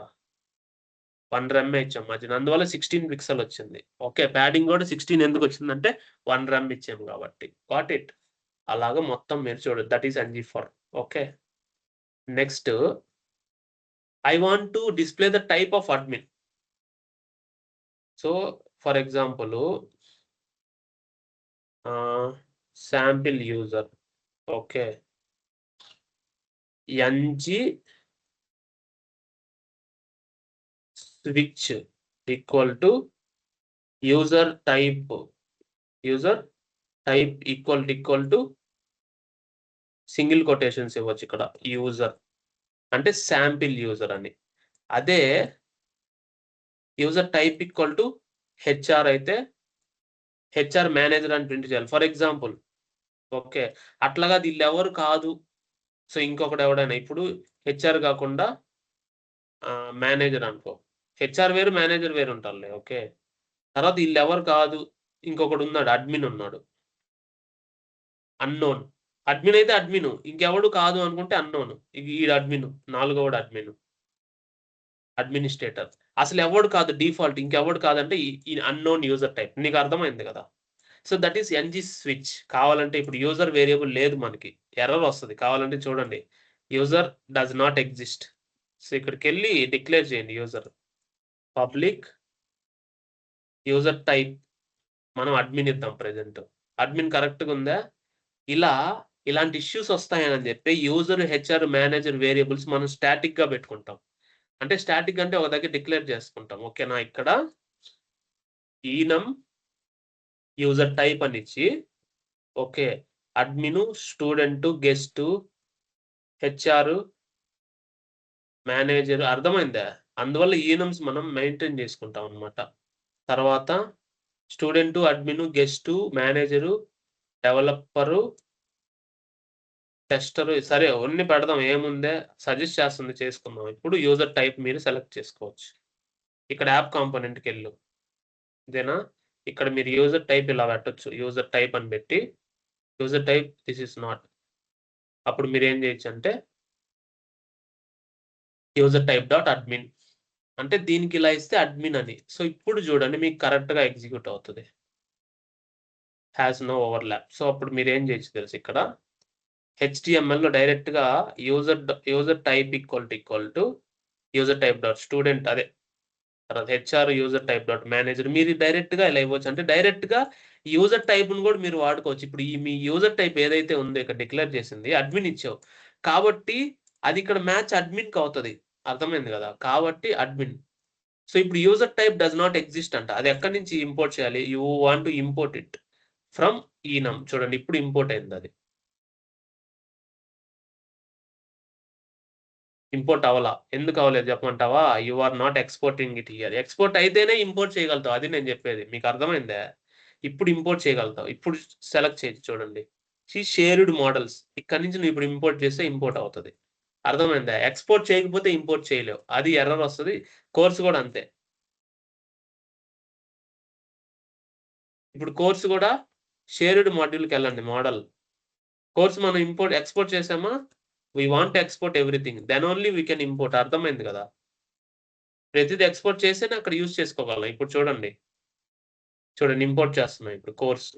Speaker 1: 1 రెమ్మే ఇచ్చాం మార్జిన్. అందువల్ల 16 పిక్సెల్ వచ్చింది. ఓకే. ప్యాడింగ్ కూడా 16 ఎందుకొచ్చిందంటే 1 రెమ్ ఇచ్చాము కాబట్టి. Got it. అలాగా మొత్తం మీరు చూడండి. That is NG for. Okay. Next I want to display the type of admin. So for example sample user. Okay. NG switch equal to user type equal to single quotations ఇవ్వచ్చు ఇక్కడ. User అంటే sample user అని. అదే user type equal to HR అయితే HR manager అని print చేయాలి. For example. Okay. అట్లాగా వీళ్ళెవరు కాదు. సో ఇంకొకడు ఎవడైనా ఇప్పుడు హెచ్ఆర్ కాకుండా మేనేజర్ అనుకో. హెచ్ఆర్ వేరు, మేనేజర్ వేరు ఉంటారులే. ఓకే. తర్వాత ఈళ్ళెవరు కాదు. ఇంకొకడున్నాడు. అడ్మిన్ ఉన్నాడు. అన్నోన్. అడ్మిన్ అయితే అడ్మిన్. ఇంకెవడు కాదు అనుకుంటే అన్నోన్. ఈడు అడ్మిన్. నాలుగోవాడు అడ్మిన్. అడ్మినిస్ట్రేటర్. అసలు ఎవడు కాదు డిఫాల్ట్. ఇంకెవడు కాదంటే ఈ అన్నోన్ యూజర్ టైప్. నీకు అర్థమైంది కదా! So that is NG switch. కావాలంటే ఇప్పుడు యూజర్ వేరియబుల్ లేదు మనకి. ఎర్రర్ వస్తది. కావాలంటే చూడండి. User does not exist. So ఇక్కడికెళ్ళి డిక్లేర్ చేయండి యూజర్. పబ్లిక్ యూజర్ టైప్ మనం అడ్మిన్ ఇద్దాం ప్రెజెంట్. అడ్మిన్ కరెక్ట్‌గా ఉందా? ఇలాంటి ఇష్యూస్ వస్తాయని చెప్పి యూజర్, హెచ్ఆర్, మేనేజర్ వేరియబుల్స్ మనం స్టాటిక్‌గా పెట్టుకుంటాం. అంటే స్టాటిక్ అంటే ఒక దగ్గర డిక్లేర్ చేసుకుంటాం. ఓకేనా. ఇక్కడ ఈనమ్ యూజర్ టైప్ అని ఇచ్చి okay. Admin, student, guest, HR, manager అర్థమైందా? అందువల్ల ఈనమ్స్ మనం మెయింటైన్ చేసుకుంటాం అన్నమాట. తర్వాత student, admin, guest, manager, developer, tester సరే అన్ని పెడదాం. ఏముందే సజెస్ట్ చేస్తుంది చేసుకుందాం. ఇప్పుడు యూజర్ టైప్ మీరు సెలెక్ట్ చేసుకోవచ్చు. ఇక్కడ యాప్ కాంపోనెంట్‌కెళ్ళు. ఇదేనా? ఇక్కడ మీరు యూజర్ టైప్ ఇలా పెట్టొచ్చు. యూజర్ టైప్ అని పెట్టి user type this is not. అప్పుడు మీరేం చేయొచ్చంటే యూజర్ టైప్ డాట్ అడ్మిన్ అంటే దీనికి ఇలా ఇస్తే అడ్మిన్ అని. సో ఇప్పుడు చూడండి మీకు కరెక్ట్‌గా ఎగ్జిక్యూట్ అవుతది. Has no overlap. సో అప్పుడు మీరేం చేయొచ్చు తెలుసా ఇక్కడ హెచ్‌టీఎంఎల్‌లో డైరెక్ట్‌గా user type equal to user type dot student అదే తర్వాత HR user type dot manager మీరు డైరెక్ట్ గా ఇలా ఇవ్వచ్చు. అంటే డైరెక్ట్ గా యూజర్ టైప్ ను కూడా మీరు వాడుకోవచ్చు. ఇప్పుడు ఈ మీ యూజర్ టైప్ ఏదైతే ఉందో ఇక్కడ డిక్లేర్ చేసింది అడ్మిన్ ఇచ్చావు కాబట్టి అది ఇక్కడ మ్యాచ్ అడ్మిన్ కి అవుతుంది. అర్థమైంది కదా, కాబట్టి అడ్మిన్. సో ఇప్పుడు user type does not exist అంట. అది ఎక్కడి నుంచి ఇంపోర్ట్ చేయాలి? You want to import it from ఈనమ్. చూడండి ఇప్పుడు ఇంపోర్ట్ అయింది. అది ఇంపోర్ట్ అవ్వాలా. ఎందుకు అవ్వలేదు చెప్పమంటావా? You are not exporting it here. Export అయితేనే ఇంపోర్ట్ చేయగలుగుతావు. అది నేను చెప్పేది. మీకు అర్థమైందా? ఇప్పుడు ఇంపోర్ట్ చేయగలుగుతావు. ఇప్పుడు సెలెక్ట్ చేయొచ్చు. చూడండి షేర్డ్ మోడల్స్. ఇక్కడ నుంచి నువ్వు ఇప్పుడు ఇంపోర్ట్ చేస్తే ఇంపోర్ట్ అవుతుంది. అర్థమైందా? ఎక్స్పోర్ట్ చేయకపోతే ఇంపోర్ట్ చేయలేవు. అది ఎర్రర్ వస్తుంది. కోర్సు కూడా అంతే. ఇప్పుడు కోర్సు కూడా షేర్డ్ మాడ్యూల్కి వెళ్ళండి. మోడల్ కోర్స్ మనం ఎక్స్పోర్ట్ చేసామా? We want export everything, then only we can import. అర్థమైంది కదా? ప్రతిదీ ఎక్స్పోర్ట్ చేస్తేనే అక్కడ యూజ్ చేసుకోగలం. ఇప్పుడు చూడండి ఇంపోర్ట్ చేస్తున్నాం ఇప్పుడు కోర్సు.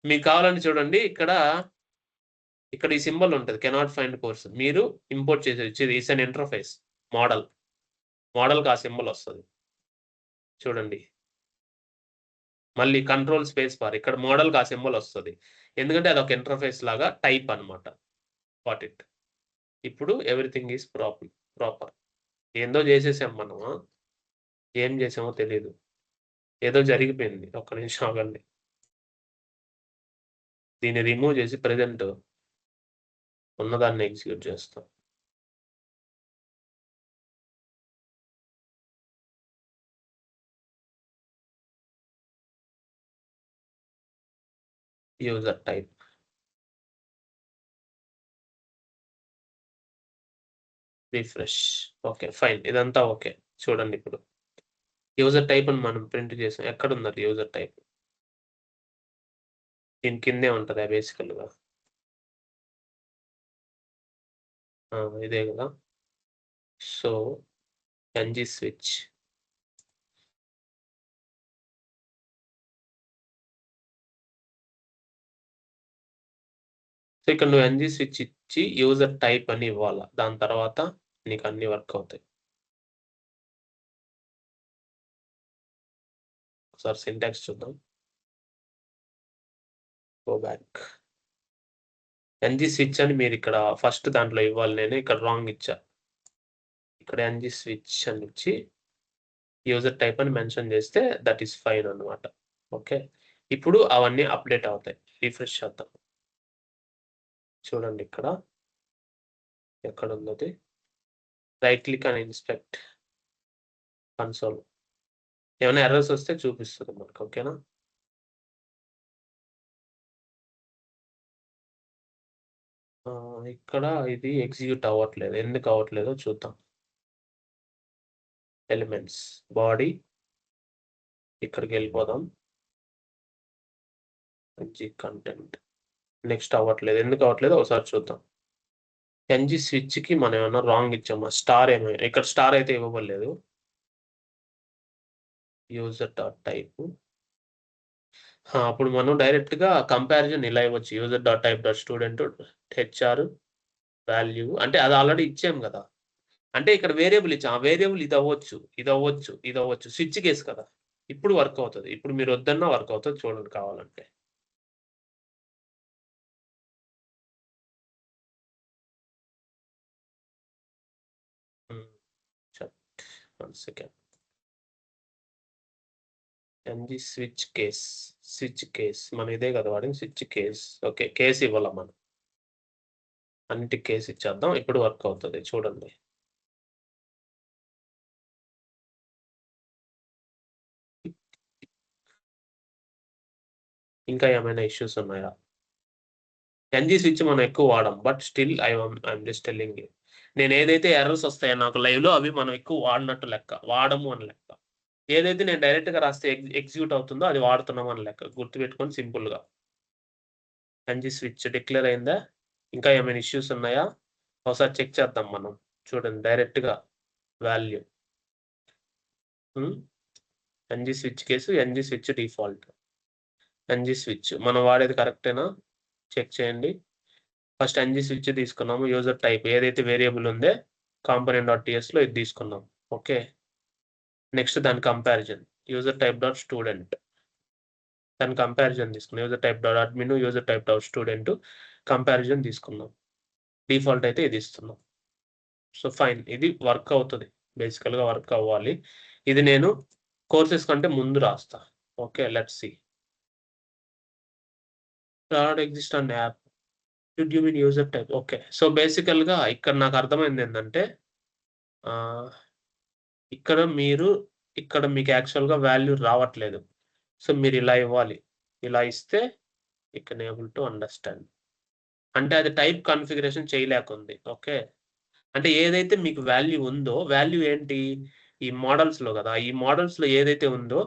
Speaker 1: మీకు కావాలని చూడండి ఇక్కడ ఈ సింబల్ ఉంటుంది, కెనాట్ ఫైండ్ కోర్స్. మీరు ఇంపోర్ట్ చేసేది ఇట్స్ అన్ ఇంటర్ఫేస్. మోడల్కి ఆ సింబల్ వస్తుంది. చూడండి మళ్ళీ కంట్రోల్ స్పేస్ బార్, ఇక్కడ మోడల్కి ఆ సింబల్ వస్తుంది. ఎందుకంటే అది ఒక ఇంటర్ఫేస్ లాగా టైప్ అనమాట. What it. ఇప్పుడు ఎవ్రీథింగ్ ఈజ్ ప్రాపర్. ఏందో చేసేసాం మనం. ఏం చేసామో తెలియదు. ఏదో జరిగిపోయింది. ఒక్క నిమిషం ఆగండి. దీన్ని రిమూవ్ చేసి ప్రెజెంట్ ఉన్నదాన్ని ఎగ్జిక్యూట్ చేస్తాం. User type refresh. Okay fine, ఇదంతా ఓకే. చూడండి ఇప్పుడు యూజర్ టైప్ అని మనం ప్రింట్ చేసాం. ఎక్కడ ఉన్నది యూజర్ టైప్? దీని కిందే ఉంటుంది బేసికల్గా. ఇదే కదా. So NG switch. సో ఇక్కడ నువ్వు ఎన్జీ స్విచ్ ఇచ్చి యూజర్ టైప్ అని ఇవ్వాలా. దాని తర్వాత నీకు అన్ని వర్క్ అవుతాయి. ఒకసారి సింటాక్స్ చూద్దాం. Go back. ఎన్జీ స్విచ్ అని మీరు ఇక్కడ ఫస్ట్ దాంట్లో ఇవ్వాలి. నేను ఇక్కడ రాంగ్ ఇచ్చా. ఇక్కడ ఎన్జీ స్విచ్ అని ఇచ్చి యూజర్ టైప్ అని మెన్షన్ చేస్తే దట్ ఈస్ ఫైన్ అనమాట. ఓకే ఇప్పుడు అవన్నీ అప్డేట్ అవుతాయి. రిఫ్రెష్ చేద్దాం. చూడండి ఎక్కడ ఉన్నది. రైట్ క్లిక్ అని ఇన్స్పెక్ట్ కన్సోల్. ఏమైనా ఎర్రర్స్ వస్తే చూపిస్తుంది మనకు. ఓకేనా? ఇక్కడ ఇది ఎగ్జిక్యూట్ అవ్వట్లేదు. ఎందుకు అవ్వట్లేదో చూద్దాం. ఎలిమెంట్స్ బాడీ, ఇక్కడికి వెళ్ళిపోదాం. కంటెంట్ నెక్స్ట్ అవ్వట్లేదు. ఎందుకు అవ్వట్లేదు ఒకసారి చూద్దాం. ఎన్జీ స్విచ్ కి మనం ఏమైనా రాంగ్ ఇచ్చామా? స్టార్ ఏమైనా ఇక్కడ స్టార్ అయితే ఇవ్వబడలేదు. User dot type. అప్పుడు మనం డైరెక్ట్ గా కంపారిజన్ ఇలా ఇవ్వచ్చు. User dot type dot student HR value అంటే అది ఆల్రెడీ ఇచ్చాం కదా. అంటే ఇక్కడ వేరియబుల్ ఇచ్చాం. ఆ వేరియబుల్ ఇది అవ్వచ్చు. స్విచ్ కేసు కదా. ఇప్పుడు వర్క్ అవుతుంది. ఇప్పుడు మీరు వద్దన్నా వర్క్ అవుతుంది. చూడండి కావాలంటే. One second. NG switch case మనం ఇదే కదా వాడింది. Switch case. ఓకే కేసు ఇవ్వాల మనం. అన్నిటి కేసు ఇచ్చేద్దాం. ఇప్పుడు వర్క్ అవుతుంది. చూడండి ఇంకా ఏమైనా ఇష్యూస్ ఉన్నాయా? ఎన్జీ స్విచ్ మనం ఎక్కువ వాడం, but still I'm just telling you. నేను ఏదైతే ఎర్రర్స్ వస్తాయో నాకు లైవ్ లో అవి మనం ఎక్కువ వాడినట్టు లెక్క, వాడము అని లెక్క. ఏదైతే నేను డైరెక్ట్ గా రాస్తే ఎగ్జిక్యూట్ అవుతుందో అది వాడుతున్నాం అని లెక్క. గుర్తుపెట్టుకొని సింపుల్ గా. ఎన్జీ స్విచ్ డిక్లేర్ అయిందా? ఇంకా ఏమైనా ఇష్యూస్ ఉన్నాయా? ఒకసారి చెక్ చేద్దాం మనం. చూడండి డైరెక్ట్ గా value NG switch case, NG switch default. NG switch మనం వాడేది కరెక్టేనా చెక్ చేయండి. ఫస్ట్ ఎన్జీ స్విచ్ తీసుకున్నాము. యూజర్ టైప్ ఏదైతే వేరియబుల్ ఉందే కాంపోనెంట్ డాట్ టీఎస్ లో ఇది తీసుకున్నాం. ఓకే నెక్స్ట్ దాని comparison user type dot student, దాని కంపారిజన్ తీసుకున్నాం. User type dot admin, user type dot student comparison తీసుకున్నాం. డిఫాల్ట్ అయితే ఇది ఇస్తున్నాం. సో ఫైన్, ఇది వర్క్ అవుతుంది, బేసికల్గా వర్క్ అవ్వాలి. ఇది నేను కోర్సెస్ కంటే ముందు రాస్తా. Okay, let's see. Dot exist on app, you mean user type. Okay, so బేసికల్గా ఇక్కడ నాకు అర్థమైంది ఏంటంటే ఇక్కడ మీకు యాక్చువల్గా వాల్యూ రావట్లేదు. సో మీరు ఇలా ఇవ్వాలి, ఇలా ఇస్తే ఇక్కడ ఏబుల్ టు అండర్స్టాండ్ అంటే అది టైప్ కాన్ఫిగరేషన్ చేయలేకుంది. ఓకే, అంటే ఏదైతే మీకు వాల్యూ ఉందో, వాల్యూ ఏంటి ఈ మోడల్స్లో కదా, ఈ మోడల్స్లో ఏదైతే ఉందో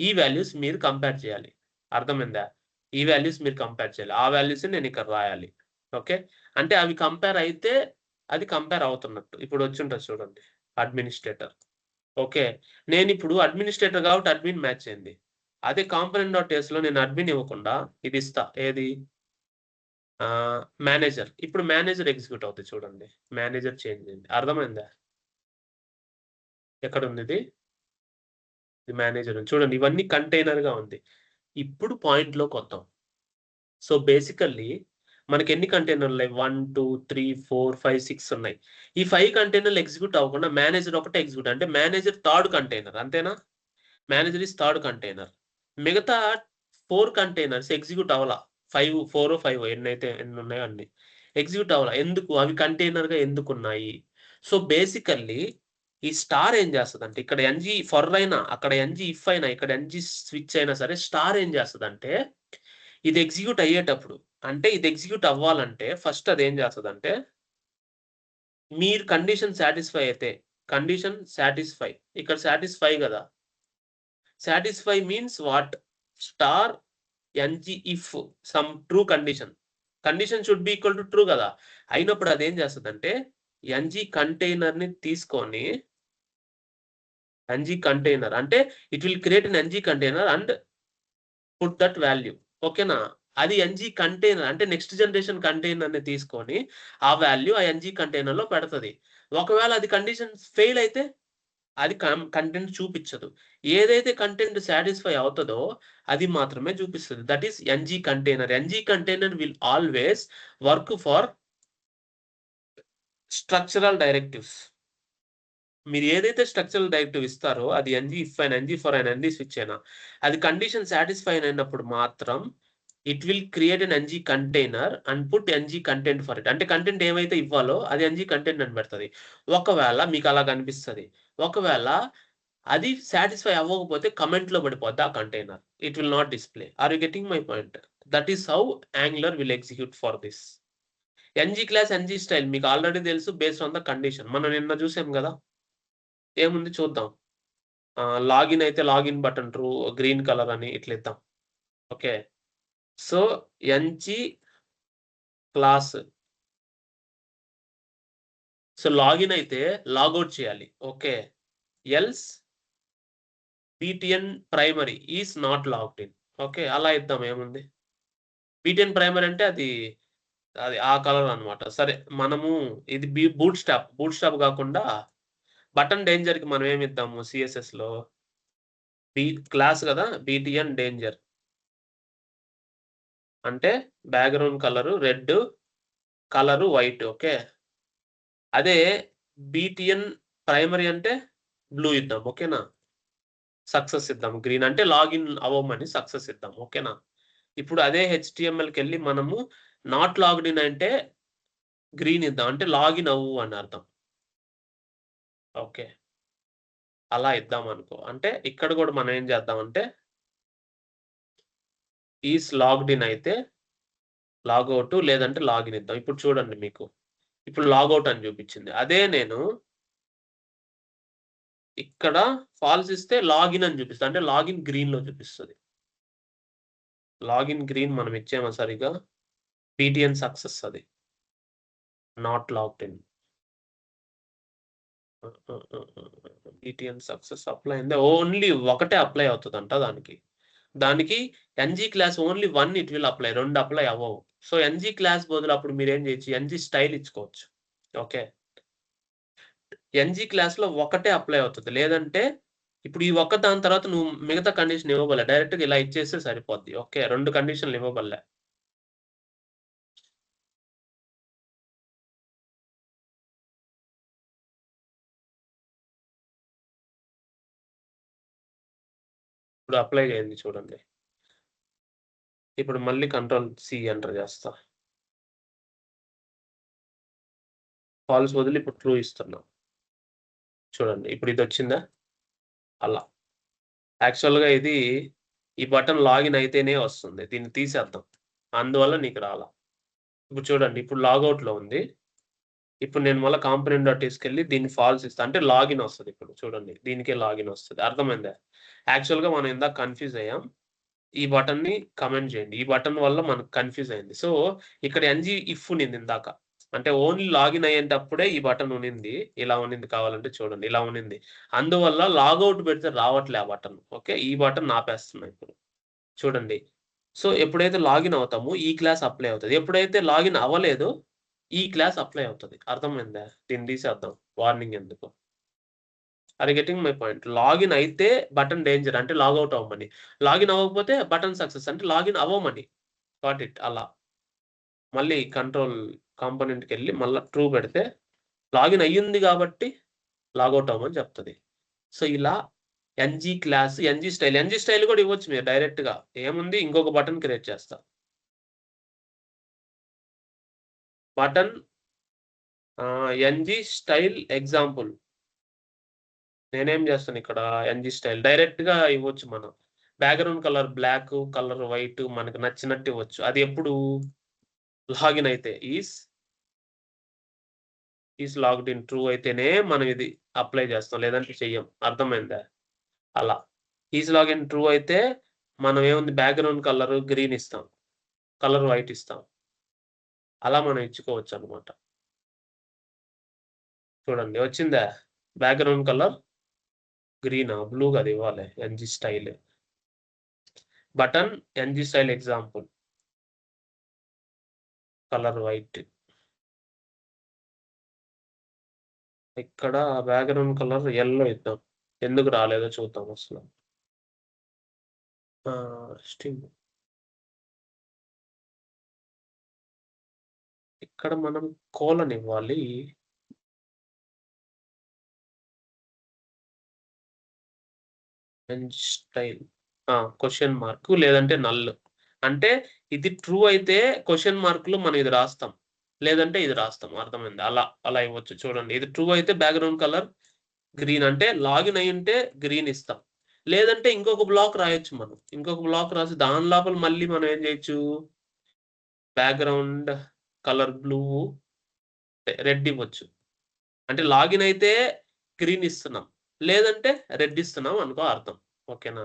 Speaker 1: ఈ వాల్యూస్ మీరు కంపేర్ చేయాలి. అర్థమైందా? ఈ వాల్యూస్ మీరు కంపేర్ చేయాలి, ఆ వాల్యూస్ నేను ఇక్కడ రాయాలి. ఓకే, అంటే అవి కంపేర్ అయితే అది కంపేర్ అవుతున్నట్టు. ఇప్పుడు వచ్చింటుంది చూడండి అడ్మినిస్ట్రేటర్. ఓకే, నేను ఇప్పుడు అడ్మినిస్ట్రేటర్ కాబట్టి అడ్మిన్ మ్యాచ్ అయింది. అదే కాంపోనెంట్ డాట్ లో నేను అడ్మిన్ ఇవ్వకుండా ఇది ఇస్తా, ఏది మేనేజర్. ఇప్పుడు మేనేజర్ ఎగ్జిక్యూట్ అవుతుంది చూడండి, మేనేజర్ చేంజ్ అయింది. అర్థమైందా? ఎక్కడ ఉంది ఇది మేనేజర్ చూడండి, ఇవన్నీ కంటైనర్ గా ఉంది. ఇప్పుడు పాయింట్ లోకి వద్దాం. సో బేసికల్లీ మనకి ఎన్ని కంటైనర్లు ఉన్నాయి? 1 2 3 4 5 6 ఉన్నాయి. ఈ 5 కంటైనర్లు ఎగ్జిక్యూట్ అవ్వకుండా మేనేజర్ ఒకటే ఎగ్జిక్యూట్, అంటే మేనేజర్ థర్డ్ కంటైనర్, అంతేనా? Manager is third container. మిగతా 4 కంటైనర్స్ ఎగ్జిక్యూట్ అవ్వాల. 4 5 ఎన్ని ఉన్నాయో అన్ని ఎగ్జిక్యూట్ అవ్వాల. ఎందుకు? అవి కంటైనర్ గా ఎందుకు ఉన్నాయి? సో బేసికల్లీ ఈ స్టార్ ఏం చేస్తుందంటే, ఇక్కడ ఎన్జీ ఫర్ అయినా, అక్కడ ఎన్జీ ఇఫ్ అయినా, ఇక్కడ ఎన్జీ స్విచ్ అయినా సరే, స్టార్ ఏం చేస్తుందంటే ఇది ఎగ్జిక్యూట్ అయ్యేటప్పుడు, అంటే ఇది ఎగ్జిక్యూట్ అవ్వాలంటే ఫస్ట్ అది ఏం చేస్తుందంటే, మీరు కండిషన్ సాటిస్ఫై అయితే, కండిషన్ సాటిస్ఫై, ఇక్కడ సాటిస్ఫై కదా, satisfy means what? Star NG if some true condition, condition should be equal to true కదా. అయినప్పుడు అదేం చేస్తుందంటే ఎన్జీ కంటైనర్ ని తీసుకొని, ఎన్జీ కంటైనర్ అంటే it will create an NG container and put that value. ఓకేనా? అది ఎన్జీ కంటైనర్ అంటే నెక్స్ట్ జనరేషన్ కంటైనర్ ని తీసుకొని ఆ వాల్యూ ఆ ఎన్జీ కంటైనర్ లో పెడుతుంది. ఒకవేళ అది కండిషన్ ఫెయిల్ అయితే అది కంటెంట్ చూపించదు. ఏదైతే కంటెంట్ సాటిస్ఫై అవుతుందో అది మాత్రమే చూపిస్తుంది. That is NG container. NG container will always work for structural directives. మీరు ఏదైతే స్ట్రక్చరల్ డైరెక్టివ్ ఇస్తారో అది ఎన్జీ ఇఫ్ అయినా, ఎన్జీ ఫర్ అయినా, ఎన్జీ స్విచ్ అయినా, అది కండిషన్ సాటిస్ఫై అయినప్పుడు మాత్రం it will create an NG container and put NG content for it. అంటే కంటెంట్ ఏమైతే ఇవ్వాలో అది ఎన్జీ కంటెంట్ అని పెడుతుంది. ఒకవేళ మీకు అలా కనిపిస్తుంది, ఒకవేళ అది సాటిస్ఫై అవ్వకపోతే కమెంట్ లో పడిపోద్ది ఆ container. It will not display. Are you getting my point? That is how Angular will execute for this. NG class, NG style మీకు ఆల్రెడీ తెలుసు, బేస్డ్ ఆన్ ద కండిషన్. మనం నిన్న చూసాం కదా, ఏముంది చూద్దాం. లాగిన్ అయితే login button true, green colour అని ఇట్లా ఇద్దాం. Okay, so NG class, so login అయితే లాగౌట్ చేయాలి. Okay, else BTN primary is not logged in. Okay, అలా ఇద్దాం, ఏముంది. బీటీఎన్ ప్రైమరీ అంటే అది అది ఆ కలర్ అన్నమాట. సరే, మనము ఇది బూట్ స్టాప్ కాకుండా బటన్ డేంజర్ కి మనం ఏమి ఇద్దాము సిఎస్ఎస్ లో, క్లాస్ కదా, బీటీఎన్ డేంజర్ అంటే background colour red, colour white. Okay, అదే బీటీఎన్ ప్రైమరీ అంటే బ్లూ ఇద్దాం. ఓకేనా? సక్సెస్ ఇద్దాం. గ్రీన్ అంటే లాగిన్ అవ్వమని సక్సెస్ ఇద్దాం. ఓకేనా? ఇప్పుడు అదే హెచ్టిఎంఎల్కి వెళ్ళి మనము నాట్ లాగ్డ్ ఇన్ అంటే గ్రీన్ ఇద్దాం, అంటే లాగిన్ అవ్వు అని అర్థం. ఓకే, అలా ఇద్దాం అనుకో. అంటే ఇక్కడ కూడా మనం ఏం చేద్దామంటే ఈస్ లాగ్డ్ ఇన్ అయితే లాగౌట్, లేదంటే లాగిన్ ఇద్దాం. ఇప్పుడు చూడండి, మీకు ఇప్పుడు లాగౌట్ అని చూపించింది. అదే నేను ఇక్కడ ఫాల్స్ ఇస్తే లాగిన్ అని చూపిస్తుంది, అంటే లాగిన్ గ్రీన్ లో చూపిస్తుంది. లాగిన్ గ్రీన్ మనం ఇచ్చేమో సరిగా, బీటీఎన్ సక్సెస్, అది not logged in. BTN success apply అయింది. ఓన్లీ ఒకటే అప్లై అవుతుందంట దానికి NG class only 1 it will apply, 2 apply అవ్వవు. సో ఎన్జీ క్లాస్ బదులు అప్పుడు మీరు ఏం చేయొచ్చు, ఎన్జీ స్టైల్ ఇచ్చుకోవచ్చు. ఓకే, ఎన్జీ క్లాస్ లో ఒకటే అప్లై అవుతుంది, లేదంటే ఇప్పుడు ఈ ఒక్క దాని తర్వాత నువ్వు మిగతా కండిషన్ ఇవ్వబలే, డైరెక్ట్గా ఇలా ఇచ్చేస్తే సరిపోద్ది. ఓకే, 2 కండిషన్లు ఇవ్వబలే. ఇప్పుడు అప్లై చేయండి చూడండి. ఇప్పుడు మళ్ళీ Ctrl+C ఎంటర్ చేస్తా. ఫాల్స్ వదిలి ఇప్పుడు ట్రూ ఇస్తున్నా. చూడండి ఇప్పుడు ఇది వచ్చిందా? అలా. యాక్చువల్‌గా ఇది ఈ బటన్ లాగిన్ అయితేనే వస్తుంది. దీన్ని తీసేద్దాం. అందువల్ల నీకు రాలా. ఇప్పుడు చూడండి ఇప్పుడు లాగౌట్‌లో ఉంది. ఇప్పుడు నేను మళ్ళా కాంపోనెంట్ డాట్ తీసుకెళ్ళి దీన్ని ఫాల్స్ ఇస్తా. అంటే లాగిన్ వస్తది ఇప్పుడు చూడండి. దీనికే లాగిన్ వస్తది. అర్థమైందా? యాక్చువల్‌గా మనం ఇందాక కన్‌ఫ్యూజ్ అయ్యాం. ఈ బటన్‌ని కమెంట్ చేయండి. ఈ బటన్ వల్ల మనకు కన్‌ఫ్యూజ్ అయింది. సో, ఇక్కడ ఎన్‌జీ ఇఫ్ ఉన్నింది ఇందాక. అంటే ఓన్లీ లాగిన్ అయ్యేటప్పుడే ఈ బటన్ ఉన్నింది. ఇలా ఉన్నింది కావాలంటే చూడండి. ఇలా ఉన్నింది. అందువల్ల లాగౌట్ పెడితే రావట్లే ఆ బటన్. ఓకే. ఈ బటన్ ఆపేస్తున్నా ఇప్పుడు. చూడండి. సో, ఎప్పుడైతే లాగిన్ అవుతామో ఈ క్లాస్ అప్లై అవుతది. ఎప్పుడైతే లాగిన్ అవ్వలేదో ఈ క్లాస్ అప్లై అవుతది. అర్థమైందా? దీన్ని తీసేద్దాం. వార్నింగ్ ఎందుకు? Are you getting my point? Login అయితే బటన్ డేంజర్ అంటే లాగౌట్ అవ్వమని. లాగిన్ అవ్వకపోతే బటన్ సక్సెస్ అంటే లాగిన్ అవ్వమని. గాట్ ఇట్ అలా. మళ్ళీ కంట్రోల్ కాంపోనెంట్‌కెళ్ళి మళ్ళా ట్రూ పెడితే లాగిన్ అయ్యింది కాబట్టి లాగౌట్ అవ్వమని చెప్తది. సో, ఇలా ఎన్‌జీ స్టైల్ కూడా ఇవ్వచ్చు మీరు డైరెక్ట్‌గా. ఏముంది ఇంకొక బటన్ క్రియేట్ చేస్తా. Button NG style example. నేనేం చేస్తాను ఇక్కడ ఎన్‌జీ స్టైల్ డైరెక్ట్‌గా ఇవ్వచ్చు మనం. Background colour black, colour white మనకు నచ్చినట్టు ఇవ్వచ్చు. అది ఎప్పుడు లాగిన్ అయితే ఈస్ లాగ్డ్ ఇన్ ట్రూ అయితేనే మనం ఇది అప్లై చేస్తాం. లేదంటే చెయ్యం. అర్థమైందా? అలా. ఈస్ లాగిన్ ట్రూ అయితే మనం ఏముంది బ్యాక్‌గ్రౌండ్ కలర్ గ్రీన్ ఇస్తాం. కలర్ వైట్ ఇస్తాం. అలా మనం ఇచ్చుకోవచ్చనమాట. చూడండి వచ్చిందా? Background colour గ్రీనా? బ్లూ కదా ఇవ్వాలి. NG style. Button NG style example. Colour white. ఇక్కడ బ్యాక్‌గ్రౌండ్ కలర్ యెల్లో ఇద్దాం. ఎందుకు రాలేదో చూద్దాం అసలు. స్టింగ్. ఇక్కడ మనం కోలన్ ఇవ్వాలి. NG style. క్వెషన్ మార్క్ లేదంటే నల్. అంటే ఇది ట్రూ అయితే క్వెషన్ మార్క్‌లో మనం ఇది రాస్తాం. లేదంటే ఇది రాస్తాం. అర్థమైందా? అలా ఇవ్వచ్చు. చూడండి ఇది ట్రూ అయితే బ్యాక్‌గ్రౌండ్ కలర్ గ్రీన్ అంటే లాగిన్ అయ్యుంటే గ్రీన్ ఇస్తాం. లేదంటే ఇంకొక బ్లాక్ రాయొచ్చు మనం. ఇంకొక బ్లాక్ రాసి దాని లోపల మళ్ళీ మనం ఏం చేయొచ్చు? బ్యాక్‌గ్రౌండ్ కలర్ బ్లూ, రెడ్ ఇవ్వచ్చు. అంటే లాగిన్ అయితే గ్రీన్ ఇస్తున్నాం. లేదంటే రెడ్ ఇస్తున్నాం అనుకో అర్థం. ఓకేనా?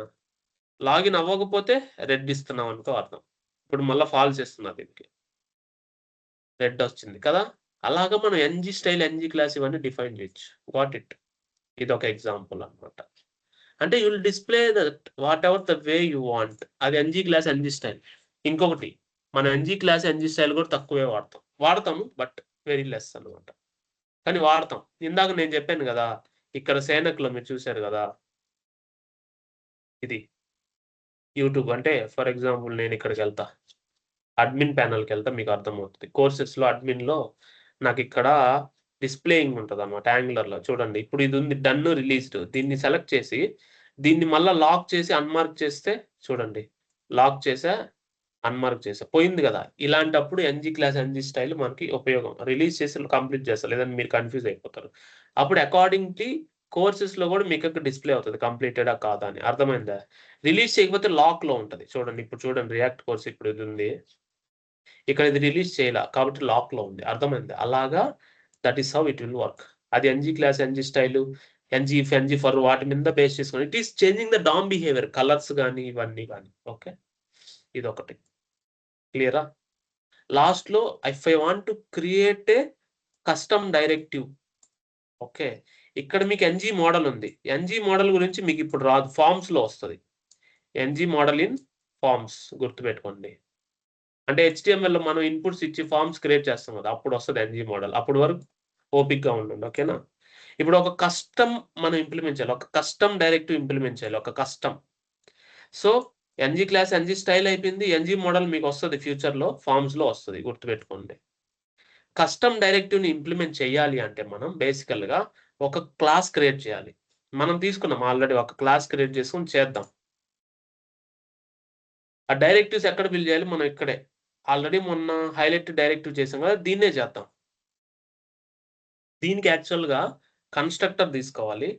Speaker 1: లాగిన్ అవ్వకపోతే రెడ్ ఇస్తున్నాం అనుకో అర్థం. ఇప్పుడు మళ్ళా ఫాల్స్ ఇస్తున్నా దీనికి. రెడ్ వచ్చింది కదా! అలాగా మనం ఎన్‌జీ స్టైల్, ఎన్‌జీ క్లాస్ ఇవన్నీ డిఫైన్ చేయొచ్చు. Got it. ఇదొక ఎగ్జాంపుల్ అన్నమాట. అంటే you will display that whatever the way you want. అది ఎన్‌జీ క్లాస్, ఎన్‌జీ స్టైల్. ఇంకొకటి మనం ఎన్‌జీ క్లాస్, ఎన్‌జీ స్టైల్ కూడా తక్కువే వాడతాం. వాడతాము బట్ వెరీ లెస్ అన్నమాట. కానీ వాడతాం. ఇందాక నేను చెప్పాను గదా! ఇక్కడ సేనక్‌లో మీరు చూసారు గదా! ఇది యూట్యూబ్ అంటే ఫర్ ఎగ్జాంపుల్ నేనిక్కడికెళ్తా. అడ్మిన్ ప్యానెల్‌కెళ్తే మీకు అర్థమవుతది. కోర్సెస్‌లో అడ్మిన్‌లో నాకిక్కడ డిస్‌ప్లేయింగ్ ఉంటదన్నమాట యాంగులర్‌లో చూడండి. ఇప్పుడు ఇది ఉంది డన్ రిలీజ్డ్. దీన్ని సెలెక్ట్ చేసి, దీన్ని మళ్ళా లాక్ చేసి అన్‌మార్క్ చేస్తే చూడండి. లాక్ చేసా, అన్‌మార్క్ చేసా. పోయింది గదా! ఇలాంటప్పుడు ఎన్‌జీ క్లాస్, ఎన్‌జీ స్టైల్ మనకి ఉపయోగం. రిలీజ్ చేసి కంప్లీట్ చేస్తా. లేదంటే మీరు కన్‌ఫ్యూజ్ అయిపోతారు. అప్పుడు అకార్డింగ్‌లీ కోర్సెస్‌లో గూడా మీకక్కడ డిస్‌ప్లే అవుతది. కంప్లీటెడా కాదా అని. అర్థమైందా? రిలీజ్ చేయకపోతే లాక్‌లో ఉంటది. చూడండి. ఇప్పుడు చూడండి రియాక్ట్ కోర్స్ ఇప్పుడు ఇదుంది. ఇక్కడ ఇది రిలీజ్ చేయలా. కాబట్టి లాక్‌లో ఉంది. అర్థమైందా? అలాగా that is how it will work. అది NG class, NG style, NG if, NG for వాటి మీద బేస్ చేసుకొని it is changing the DOM behaviour colours గాని, ఇవన్నీ గాని. ఓకే. ఇదొకటి. క్లియరా? లాస్ట్‌లో if I want to create a custom directive. Okay. ఇక్కడ మీకు ఎన్‌జీ మోడల్ ఉంది. ఎన్‌జీ మోడల్ గురించి మీకిప్పుడు రాదు. ఫార్మ్స్‌లో వస్తది. ఎన్‌జీ మోడల్ ఇన్ ఫార్మ్స్ గుర్తుపెట్టుకోండి. అంటే హెచ్‌టీఎంఎల్‌లో మనం ఇన్‌పుట్స్ ఇచ్చి ఫార్మ్స్ క్రియేట్ చేస్తాం కదా! అప్పుడొస్తది ఎన్‌జీ మోడల్. అప్పటి వరకు ఓపికగా ఉండండి. ఓకేనా? ఇప్పుడు ఒక కస్టమ్ మనం ఇంప్లిమెంట్ చేయాలి. ఒక కస్టమ్ డైరెక్టివ్ ఇంప్లిమెంట్ చేయాలి. ఒక custom. So, NG class, NG style అయిపోయింది. ఎన్‌జీ మోడల్ మీకొస్తది ఫ్యూచర్‌లో ఫార్మ్స్‌లో వస్తది. గుర్తుపెట్టుకోండి. కస్టమ్ డైరెక్టివ్‌ని ఇంప్లిమెంట్ చేయాలి అంటే మనం బేసికల్‌గా ఒక క్లాస్ క్రియేట్ చేయాలి. మనం తీసుకున్నాం ఆల్రెడీ ఒక క్లాస్ క్రియేట్ చేసుకొని చేద్దాం. ఆ డైరెక్టివ్స్ ఎక్కడ బిల్డ్ చేయాలి? మనం ఇక్కడే. ఆల్రెడీ మొన్న హైలైట్ డైరెక్టివ్ చేసాం కదా! దీన్నే చేద్దాం. దీనికి యాక్చువల్‌గా కన్‌స్ట్రక్టర్ తీసుకోవాలి.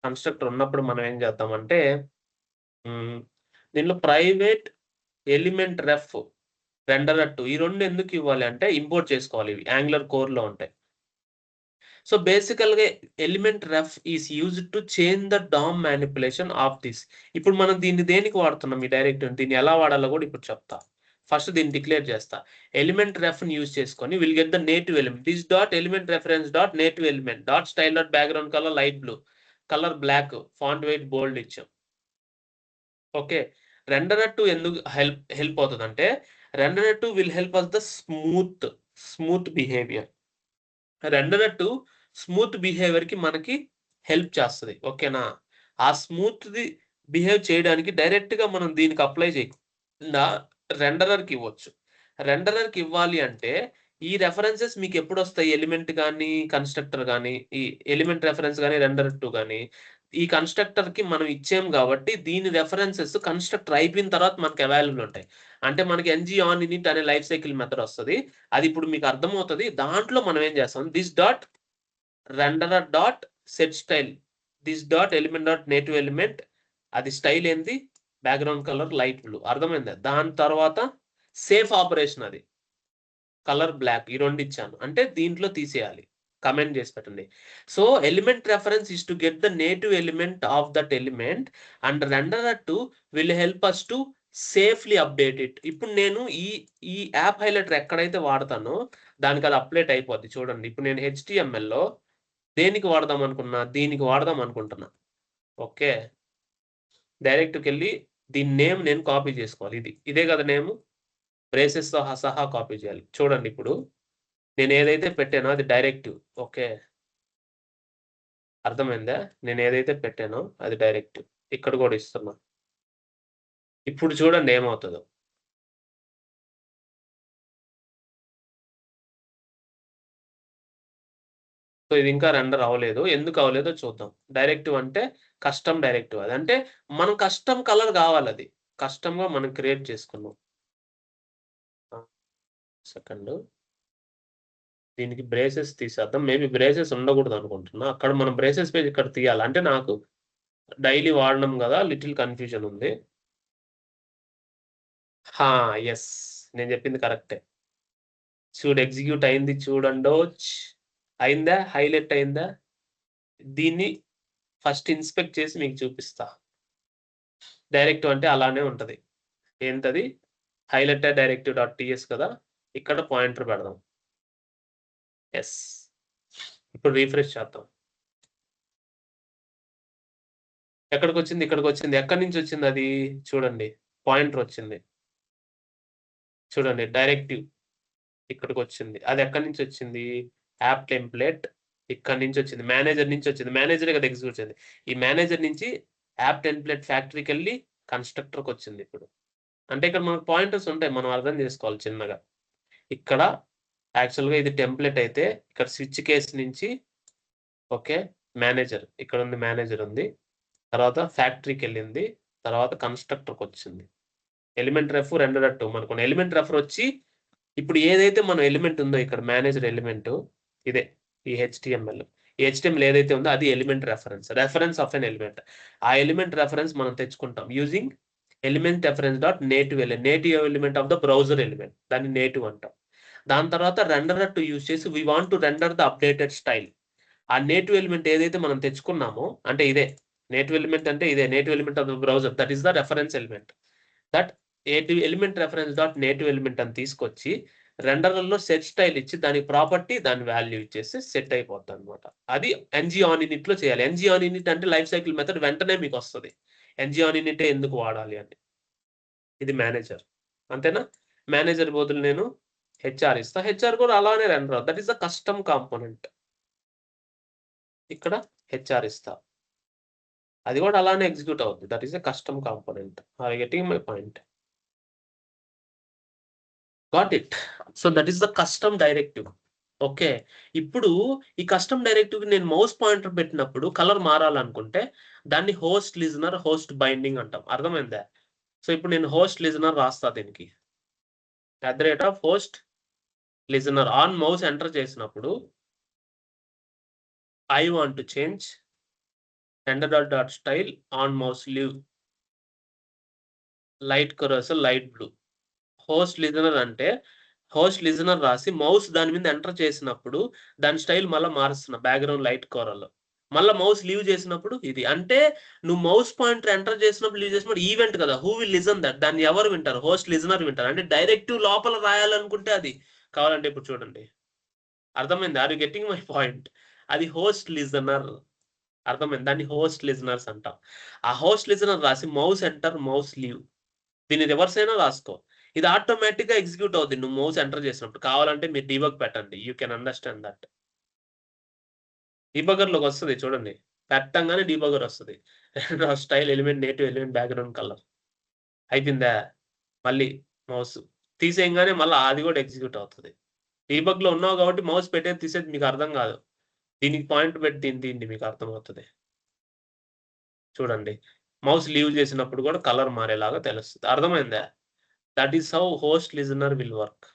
Speaker 1: కన్‌స్ట్రక్టర్ ఉన్నప్పుడు మనం ఏం చేద్దామంటే హ్మ్. దీనిలో ప్రైవేట్ ఎలిమెంట్ రెఫ్ రెండరర్ 2 ఈ 2 ఎందుకు ఇవ్వాలి అంటే ఇంపోర్ట్ చేసుకోవాలి ఇవి. యాంగులర్ కోర్‌లో ఉంటాయి. సో, బేసికల్‌గా element ref is used to change the DOM manipulation of this. ఇప్పుడు మనం దీన్ని దేనికి వాడుతున్నాం ఈ డైరెక్టివ్‌ని? దీన్ని ఎలా వాడాలో కూడా ఇప్పుడు చెప్తా. ఫస్ట్ దీన్ని డిక్లేర్ చేస్తా. ఎలిమెంట్ రెఫ్‌ని యూజ్ చేసుకొని will get the native element. This dot element reference dot native element dot style dot background colour light blue, colour black, font weight bold ఇచ్చాం. ఓకే. రెండరర్ 2 ఎందుకు హెల్ప్ అవుతదంటే renderer 2 will help us the smooth behaviour. Renderer 2 smooth బిహేవియర్‌కి మనకి help చేస్తది. ఓకేనా? ఆ స్మూత్‌ది behave చేయడానికి డైరెక్ట్‌గా మనం దీనికి అప్లై చేయకుండా రెండరర్‌కి ఇవ్వచ్చు. రెండరర్‌కి ఇవ్వాలి అంటే ఈ రెఫరెన్సెస్ మీకెప్పుడొస్తాయి? ఎలిమెంట్ గాని, కన్‌స్ట్రక్టర్ గాని, ఈ ఎలిమెంట్ రెఫరెన్స్ గాని, రెండరర్ 2 గాని, ఈ కన్‌స్ట్రక్టర్‌కి మనం ఇచ్చాం గాబట్టి దీని రెఫరెన్సెస్ కన్‌స్ట్రక్టర్ అయిపోయిన తర్వాత మనకు అవైలబుల్ ఉంటాయి. అంటే మనకి ఎన్‌జీ ఆన్ ఇనిట్ అనే లైఫ్ సైకిల్ మెథడ్ ఒస్తది. అది ఇప్పుడు మీకు అర్థమవుతది. దాంట్లో మనం ఏం చేస్తాం this dot renderer dot set style. This dot element dot native element అది స్టైల్ ఏంది? బ్యాక్‌గ్రౌండ్ కలర్ లైట్ బ్లూ అర్థమైందా? దాని తర్వాత సేఫ్ ఆపరేషన్ అది. కలర్ బ్లాక్ ఈ 2 ఇచ్చాను. అంటే దీంట్లో తీసేయాలి. కామెంట్ చేసి పెట్టండి. So, element reference is to get the native element of that element and రెండరర్ 2 will help us to safely update it. ఇప్పుడు నేను ఈ యాప్ హైలైటర్ ఎక్కడైతే వాడతానో దానికి అది అప్‌డేట్ అయిపోద్ది చూడండి. ఇప్పుడు నేను హెచ్‌టీఎంఎల్‌లో దేనికి వాడదాం అనుకున్నా? దీనికి వాడదాం అనుకుంటున్నా. ఓకే. డైరెక్ట్‌కెళ్ళి దీని నేమ్ నేను కాపీ చేసుకోవాలి ఇది. ఇదే కదా నేము? బ్రేసెస్‌తో సహా కాపీ చేయాలి. చూడండి ఇప్పుడు నేనేదైతే పెట్టానో అది డైరెక్టివ్. ఓకే. అర్థమైందా? నేనేదైతే పెట్టానో అది డైరెక్టివ్. ఇక్కడ గూడా ఇస్తున్నా. ఇప్పుడు చూడండి ఏమవుతదో. సో, ఇది ఇంకా రెండర్ అవ్వలేదు. ఎందుకు అవ్వలేదో చూద్దాం. డైరెక్టివ్ అంటే కస్టమ్ డైరెక్టివ్ అది. అంటే మనం కస్టమ్ కలర్ గావాలది. కస్టమ్‌గా మనం క్రియేట్ చేసుకున్నాం. ఆ! సెకండు. దీనికి బ్రేసెస్ తీసేద్దాం. మేబీ బ్రేసెస్ ఉండకూడదనుకుంటున్నా. అక్కడ మనం బ్రేసెస్ పేజ్ ఇక్కడ తీయాలి. అంటే నాకు డైలీ వాడడం గదా! లిటిల్ కన్‌ఫ్యూజన్ ఉంది. హా! యెస్. నేను జెప్పింది కరెక్టే. చూడు ఎగ్జిక్యూట్ అయింది చూడండోచ్. అయిందా? హైలైట్ అయిందా? దీన్ని ఫస్ట్ ఇన్స్‌పెక్ట్ చేసి మీకు చూపిస్తా. డైరెక్టివ్ అంటే అలానే ఉంటది. ఏంటది? హైలైటెడ్ డైరెక్టివ్ డాట్ టీఎస్ కదా! ఇక్కడ పాయింటర్ పెడదాం. యెస్. ఇప్పుడు రిఫ్రెష్ చేద్దాం. ఎక్కడికొచ్చింది? ఇక్కడికొచ్చింది. ఎక్కడి నుంచొచ్చిందది? చూడండి. పాయింటర్ వచ్చింది. చూడండి డైరెక్టివ్ ఇక్కడికొచ్చింది. అది ఎక్కడి నుంచొచ్చింది? యాప్ టెంప్లేట్ ఇక్కడి నుంచొచ్చింది. మేనేజర్ నుంచొచ్చింది. మేనేజరే కదా ఎగ్జిక్యూట్ చేసింది. ఈ మేనేజర్ నుంచి యాప్ టెంప్లేట్ ఫ్యాక్టరీకెళ్ళి కన్‌స్ట్రక్టర్‌కొచ్చిందిప్పుడు. అంటే ఇక్కడ మనకు పాయింటర్స్ ఉంటాయి. మనం అర్థం చేసుకోవాలి చిన్నగా. ఇక్కడ యాక్చువల్‌గా ఇది టెంప్లేట్ అయితే ఇక్కడ స్విచ్ కేస్ నుంచి ఓకే. మేనేజర్ ఇక్కడుంది మేనేజర్ ఉంది. తర్వాత ఫ్యాక్టరీకెళ్ళింది. తర్వాత కన్‌స్ట్రక్టర్‌కొచ్చింది. ఎలిమెంట్ రెఫ్, రెండర్ 2 మనకు ఎలిమెంట్ రెఫర్ వచ్చి ఇప్పుడు ఏదైతే మన ఎలిమెంట్ ఉందో ఇక్కడ మేనేజర్ ఎలిమెంటు ఇదే. ఈ హెచ్‌టీఎంఎల్. ఈ హెచ్‌టీఎంఎల్ ఏదైతే ఉందో అది element reference. Reference of an element. ఆ ఎలిమెంట్ రిఫరెన్స్ మనం తెచ్చుకుంటాం. Using element reference dot native element of the browser element. దాన్ని నేటివ్ అంటాం. దాని తర్వాత రెండరర్ 2 యూజ్ చేసి we want to render the updated style. ఆ నేటివ్ ఎలిమెంట్ ఏదైతే మనం తెచ్చుకున్నామో అంటే ఇదే. నేటివ్ ఎలిమెంట్ అంటే ఇదే. Native element of the browser that is the reference element. That native element reference dot native element అని తీసుకొచ్చి రెండర్‌లలో సెట్ స్టైల్ ఇచ్చి దానికి ప్రాపర్టీ దాని వాల్యూ ఇచ్చేసి సెట్ అయిపోద్దనమాట. అది ఎన్‌జీ ఆన్ ఇనిట్‌లో చేయాలి. ఎన్‌జీ ఆన్ ఇనిట్ అంటే లైఫ్ సైకిల్ మెథడ్ వెంటనే మీకొస్తది. ఎన్‌జీ ఆన్ ఇనిటే ఎందుకు వాడాలి అని. ఇది మేనేజర్. అంతేనా? మేనేజర్ బదులు నేను హెచ్‌ఆర్ ఇస్తా. హెచ్‌ఆర్ కూడా అలానే render that is the custom component. ఇక్కడ హెచ్ఆర్ ఇస్తా, అది కూడా అలానే ఎగ్జిక్యూట్ అవుతుంది. That is a custom component. Are getting my point? Got it. So that is the custom directive. Okay, ఇప్పుడు ఈ కస్టమ్ డైరెక్టివ్ నేను మౌస్ పాయింటర్ పెట్టినప్పుడు కలర్ మారాలనుకుంటే దాన్ని హోస్ట్ లిజనర్ హోస్ట్ బైండింగ్ అంటాం. అర్థమైందా? సో ఇప్పుడు నేను హోస్ట్ లిజనర్ రాస్తా దీనికి, @host listener on mouse enter చేసినప్పుడు I want to change render.style on mouse leave light cursor light blue. Host listener అంటే హోస్ట్ లిజనర్ రాసి మౌస్ దాని మీద ఎంటర్ చేసినప్పుడు దాని స్టైల్ మళ్ళీ మారుస్తున్నా బ్యాక్గ్రౌండ్ లైట్ కలర్లో. మళ్ళీ మౌస్ లీవ్ చేసినప్పుడు ఇది. అంటే నువ్వు మౌస్ పాయింటర్ ఎంటర్ చేసినప్పుడు లీవ్ చేసినప్పుడు ఈవెంట్ కదా, హూ విల్ లిజన్ దట్, దాన్ని ఎవరు వింటారు? హోస్ట్ లిజనర్ వింటారు. అంటే డైరెక్టివ్ లోపల రాయాలనుకుంటే అది కావాలంటే ఇప్పుడు చూడండి, అర్థమైంది? Are you getting my point? అది హోస్ట్ లిజనర్, అర్థమైంది? దాన్ని హోస్ట్ లిజనర్స్ అంటాం. ఆ హోస్ట్ లిజనర్ రాసి మౌస్ ఎంటర్ మౌస్ లీవ్, దీన్ని రివర్స్ అయినా రాసుకో, ఇది ఆటోమేటిక్ గా ఎగ్జిక్యూట్ అవుతుంది నువ్వు మౌస్ ఎంటర్ చేసినప్పుడు. కావాలంటే మీరు డీబగ్ పెట్టండి, యూ కెన్ అండర్స్టాండ్ దట్. డీబగర్ లోకి వస్తుంది చూడండి, పెట్టంగానే డీబగర్ వస్తుంది. Style element native element background colour అయిపోయిందా? మళ్ళీ మౌస్ తీసేయంగానే మళ్ళీ అది కూడా ఎగ్జిక్యూట్ అవుతుంది. డీబగ్ లో ఉన్నావు కాబట్టి మౌస్ పెట్టేది తీసేది మీకు అర్థం కాదు, దీనికి పాయింట్ పెట్టి దీన్ని మీకు అర్థమవుతుంది. చూడండి, మౌస్ లీవ్ చేసినప్పుడు కూడా కలర్ మారేలాగా తెలుస్తుంది. అర్థమైందా? That is how host listener will work.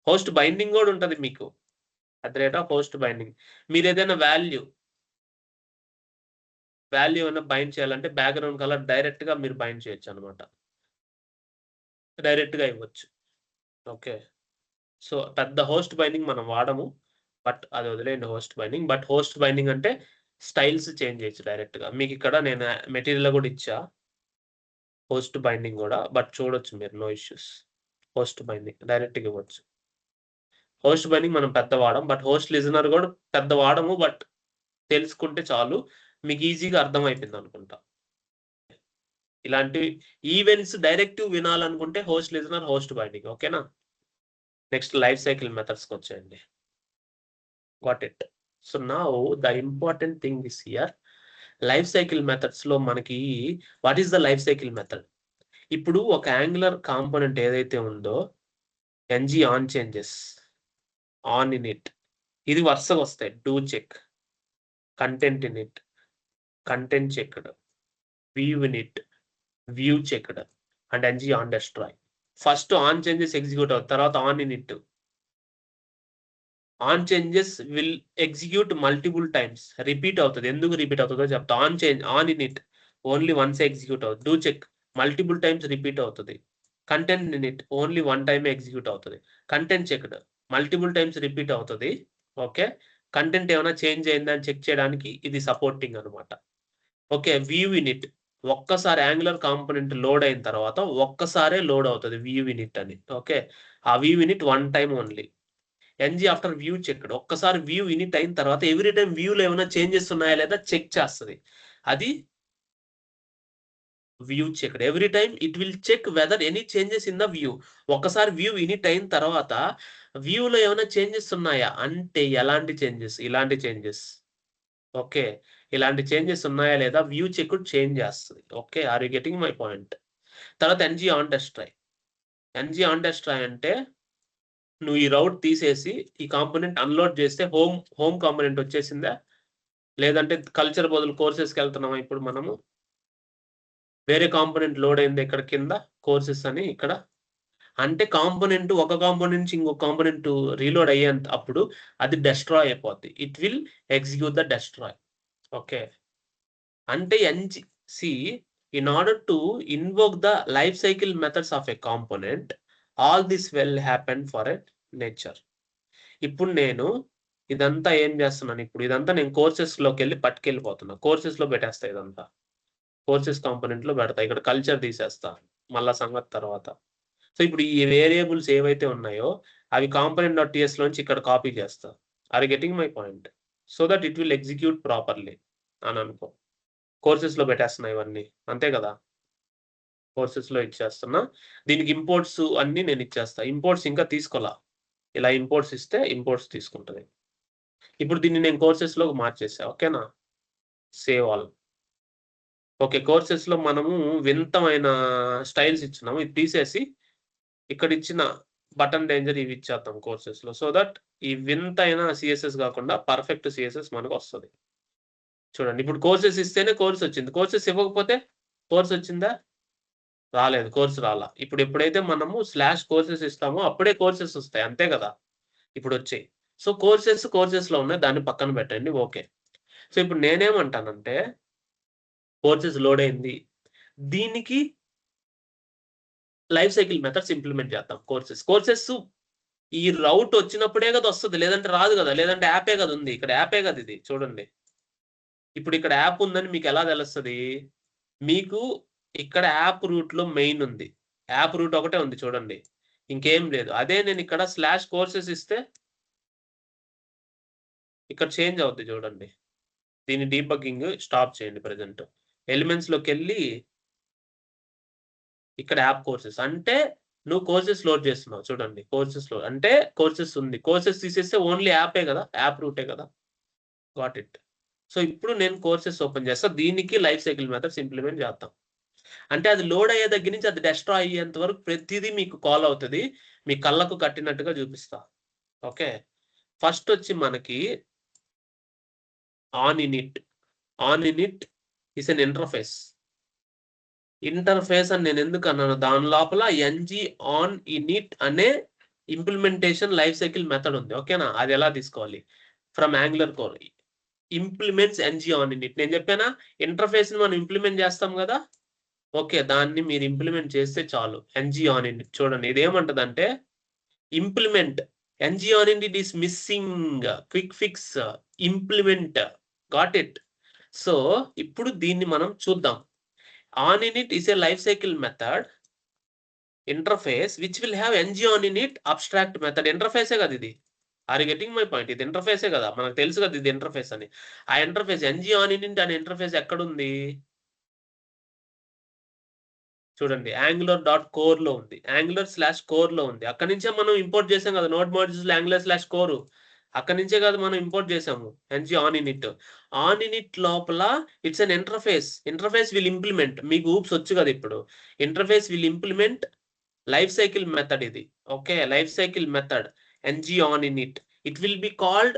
Speaker 1: Host binding కూడా ఉంటుంది మీకు, @host binding. మీరు ఏదైనా వాల్యూ ఏమైనా బైండ్ చేయాలంటే బ్యాక్గ్రౌండ్ కలర్ డైరెక్ట్ గా మీరు బైండ్ చేయొచ్చు అనమాట, డైరెక్ట్ గా ఇవ్వచ్చు. ఓకే, సో పెద్ద హోస్ట్ బైండింగ్ మనం వాడము, బట్ అది వదిలేండి host binding. But host binding అంటే స్టైల్స్ చేంజ్ చేయొచ్చు డైరెక్ట్ గా. మీకు ఇక్కడ నేను మెటీరియల్ కూడా ఇచ్చా హోస్ట్ బైండింగ్ కూడా, బట్ చూడొచ్చు మీరు, no issues. Host binding direct గా ఇవ్వచ్చు. హోస్ట్ బైండింగ్ మనం పెద్ద వాడం, బట్ హోస్ట్ లిజనర్ కూడా పెద్ద వాడము, బట్ తెలుసుకుంటే చాలు, మీకు ఈజీగా అర్థమైపోయింది అనుకుంటా. ఇలాంటి ఈవెంట్స్ డైరెక్టివ్ వినాలనుకుంటే హోస్ట్ లిజనర్ హోస్ట్ బైండింగ్. ఓకేనా? నెక్స్ట్ లైఫ్ సైకిల్ మెథడ్స్కి వచ్చేయండి. Got it. So now the important thing is here, life cycle methods లో మనకి what is the life cycle method? ఇప్పుడు ఒక యాంగులర్ కాంపోనెంట్ ఏదైతే ఉందో ng on changes on init, ఇది వరుసగా వస్తాయి. Do check, content in it, content checked, view init, view checked and ng on destroy. First on changes execute అవుతుంది, తర్వాత on init. On changes will execute multiple times, repeat అవుతుంది. ఎందుకు repeat అవుతుందో చెప్తా. On init only once execute అవుతుంది. Do check multiple times repeat అవుతుంది. Content in it only one time execute అవుతుంది. Content checked multiple times repeat అవుతుంది. Okay, content ఏమైనా change అయిందని చెక్ చేయడానికి ఇది సపోర్టింగ్ అనమాట. ఓకే, వ్యూ ఇన్ ఇట్ ఒక్కసారి యాంగులర్ కాంపోనెంట్ లోడ్ అయిన తర్వాత ఒక్కసారే లోడ్ అవుతుంది వ్యూ ఇన్ ఇట్ అని. ఓకే, ఆ view in it one time only. ng after view checked ఒక్కసారి వ్యూ ఇనిట్ అయిన తర్వాత ఎవ్రీ టైం వ్యూలో ఏమైనా చేంజెస్ ఉన్నాయా లేదా చెక్ చేస్తుంది, అది view checked. Every time it will check whether any changes in the view. ఒక్కసారి వ్యూ ఇనిట్ అయిన తర్వాత వ్యూలో ఏమైనా చేంజెస్ ఉన్నాయా అంటే ఎలాంటి చేంజెస్, ఇలాంటి చేంజెస్. ఓకే, ఇలాంటి చేంజెస్ ఉన్నాయా లేదా వ్యూ చెక్ చేంజ్ చేస్తుంది. Okay, are you getting my point? తర్వాత ng on destroy. ng on destroy అంటే నువ్వు ఈ రౌట్ తీసేసి ఈ కాంపోనెంట్ అన్లోడ్ చేస్తే హోమ్ కాంపోనెంట్ వచ్చేసిందా, లేదంటే కల్చర్ బదులు కోర్సెస్కి వెళ్తున్నామా? ఇప్పుడు మనము వేరే కాంపోనెంట్ లోడ్ అయింది ఇక్కడ కింద కోర్సెస్ అని ఇక్కడ. అంటే కాంపోనెంట్ ఒక కాంపోనెంట్ నుంచి ఇంకొక కాంపోనెంట్ రీలోడ్ అయ్యేంత అప్పుడు అది డెస్ట్రాయ్ అయిపోద్ది. It will execute the destroy. Okay, అంటే see in order to invoke the life cycle methods of a component, all this will happen for a nature. ఇప్పుడు నేను ఇదంతా ఏం చేస్తున్నాను, ఇప్పుడు ఇదంతా నేను కోర్సెస్ లోకి వెళ్ళి పట్టుకెళ్ళిపోతున్నా, కోర్సెస్ లో పెట్టేస్తా, ఇదంతా కోర్సెస్ కాంపోనెంట్ లో పెడతా, ఇక్కడ కల్చర్ తీసేస్తా మళ్ళా సంగతి తర్వాత. సో ఇప్పుడు ఈ వేరియబుల్స్ ఏవైతే ఉన్నాయో అవి component.ts లోంచి ఇక్కడ కాపీ చేస్తా. Are getting my point? So that it will execute properly అని అనుకో. కోర్సెస్ లో పెట్టేస్తున్నా ఇవన్నీ, అంతే కదా, కోర్సెస్ లో ఇచ్చేస్తున్నా. దీనికి ఇంపోర్ట్స్ అన్ని నేను ఇచ్చేస్తా. ఇంపోర్ట్స్ ఇంకా తీసుకోవాలా, ఇలా ఇంపోర్ట్స్ ఇస్తే ఇంపోర్ట్స్ తీసుకుంటుంది. ఇప్పుడు దీన్ని నేను కోర్సెస్లోకి మార్చేసా. ఓకేనా? Save all. ఓకే. కోర్సెస్‌లో మనము వింతమైన స్టైల్స్ ఇచ్చున్నాము. ఇది తీసేసి ఇక్కడ ఇచ్చిన బటన్ డేంజర్ ఇవి ఇచ్చేద్దాం కోర్సెస్‌లో. సో దట్ ఈ వింతైన సీఎస్ఎస్ గాకుండా పర్ఫెక్ట్ సీఎస్ఎస్ మనకొస్తది. చూడండి ఇప్పుడు కోర్సెస్ ఇస్తేనే కోర్స్ వచ్చింది. కోర్సెస్ ఇవ్వకపోతే కోర్స్ వచ్చిందా? రాలేదు. కోర్స్ రాలా. ఇప్పుడు ఎప్పుడైతే మనము స్లాష్ కోర్సెస్ ఇస్తామో అప్పుడే కోర్సెస్ వస్తాయి. అంతే గదా! ఇప్పుడొచ్చాయి. సో కోర్సెస్‌లో ఉన్నాయి. దాన్ని పక్కన పెట్టండి. ఓకే. సో ఇప్పుడు నేనేమంటానంటే కోర్సెస్ లోడ్ అయింది. దీనికి లైఫ్ సైకిల్ మెథడ్స్ ఇంప్లిమెంట్ చేద్దాం కోర్సెస్ ఈ రౌట్ వచ్చినప్పుడే కదా వస్తది. లేదంటే రాదు గదా! లేదంటే యాపే గదా ఉంది. ఇక్కడ యాపే గదా ఇది. చూడండి. ఇప్పుడు ఇక్కడ యాప్ ఉందని మీకు ఎలా తెలుస్తది? మీకు ఇక్కడ యాప్ రూట్‌లో మెయిన్ ఉంది. యాప్ రూట్ ఒకటే ఉంది చూడండి. ఇంకేం లేదు. అదే నేను ఇక్కడ స్లాష్ కోర్సెస్ ఇస్తే ఇక్కడ చేంజ్ అవుద్ది చూడండి. దీని డీబగ్గింగ్ స్టాప్ చేయండి ప్రెజెంట్. ఎలిమెంట్స్‌లోకెళ్ళి ఇక్కడ యాప్ కోర్సెస్ అంటే నువ్వు కోర్సెస్ లోడ్ చేస్తున్నావు చూడండి. కోర్సెస్‌లో అంటే కోర్సెస్ ఉంది. కోర్సెస్ తీసేస్తే ఓన్లీ యాపే గదా! యాప్ రూటే గదా! Got it. సో ఇప్పుడు నేను కోర్సెస్ ఓపెన్ చేస్తా. దీనికి లైఫ్ సైకిల్ మెథడ్స్ ఇంప్లిమెంట్ చేద్దాం. అంటే అది లోడ్ అయ్యే దగ్గర నుంచి అది డెస్ట్రాయ్ అయ్యేంత వరకు ప్రతిదీ మీకు కాల్ అవుతది. మీ కళ్ళకు కట్టినట్టుగా చూపిస్తా. ఓకే. ఫస్ట్ వచ్చి మనకి on init. On init is an interface. Interface అని నేను ఎందుకు అన్నాను? దాని లోపల ఎన్‌జీ ఆన్ ఇనిట్ అనే ఇంప్లిమెంటేషన్ లైఫ్ సైకిల్ మెథడ్ ఉంది. ఓకేనా? అది ఎలా తీసుకోవాలి? From Angular core implements NG on init. నేను చెప్పానా? ఇంటర్ఫేస్‌ని మనం ఇంప్లిమెంట్ చేస్తాం గదా! ఓకే. దాన్ని మీరు ఇంప్లిమెంట్ చేస్తే చాలు. ఎన్‌జీ ఆన్ ఇనిట్ చూడండి. ఇదేమంటదంటే implement NG on init is missing quick fix implement. Got it. So ఇప్పుడు దీన్ని మనం చూద్దాం. On init is a life cycle method interface which will have ng on init abstract method. Interface ఏ కదా ఇది. Are you getting my point? ఇది ఇంటర్ఫేసే కదా. మనకు తెలుసు కదా ఇది ఇంటర్ఫేస్ అని. ఆ ఇంటర్ఫేస్ ng on init అనే ఇంటర్ఫేస్ ఎక్కడుంది? చూడండి angular.core లో ఉంది. angular/core లో ఉంది. అక్కడి నుంచే మనం ఇంపోర్ట్ చేసాం కదా నోడ్ మాడ్యూల్స్ angular/core. అక్కడి నుంచే కదా మనం ఇంపోర్ట్ చేసాము ng on init. On init లోపల it's an interface. Interface will implement. మీకు ఊప్స్ వచ్చు కదా ఇప్పుడు. Interface will implement life cycle method ఇది. Okay. Life cycle method ng on init. It will be called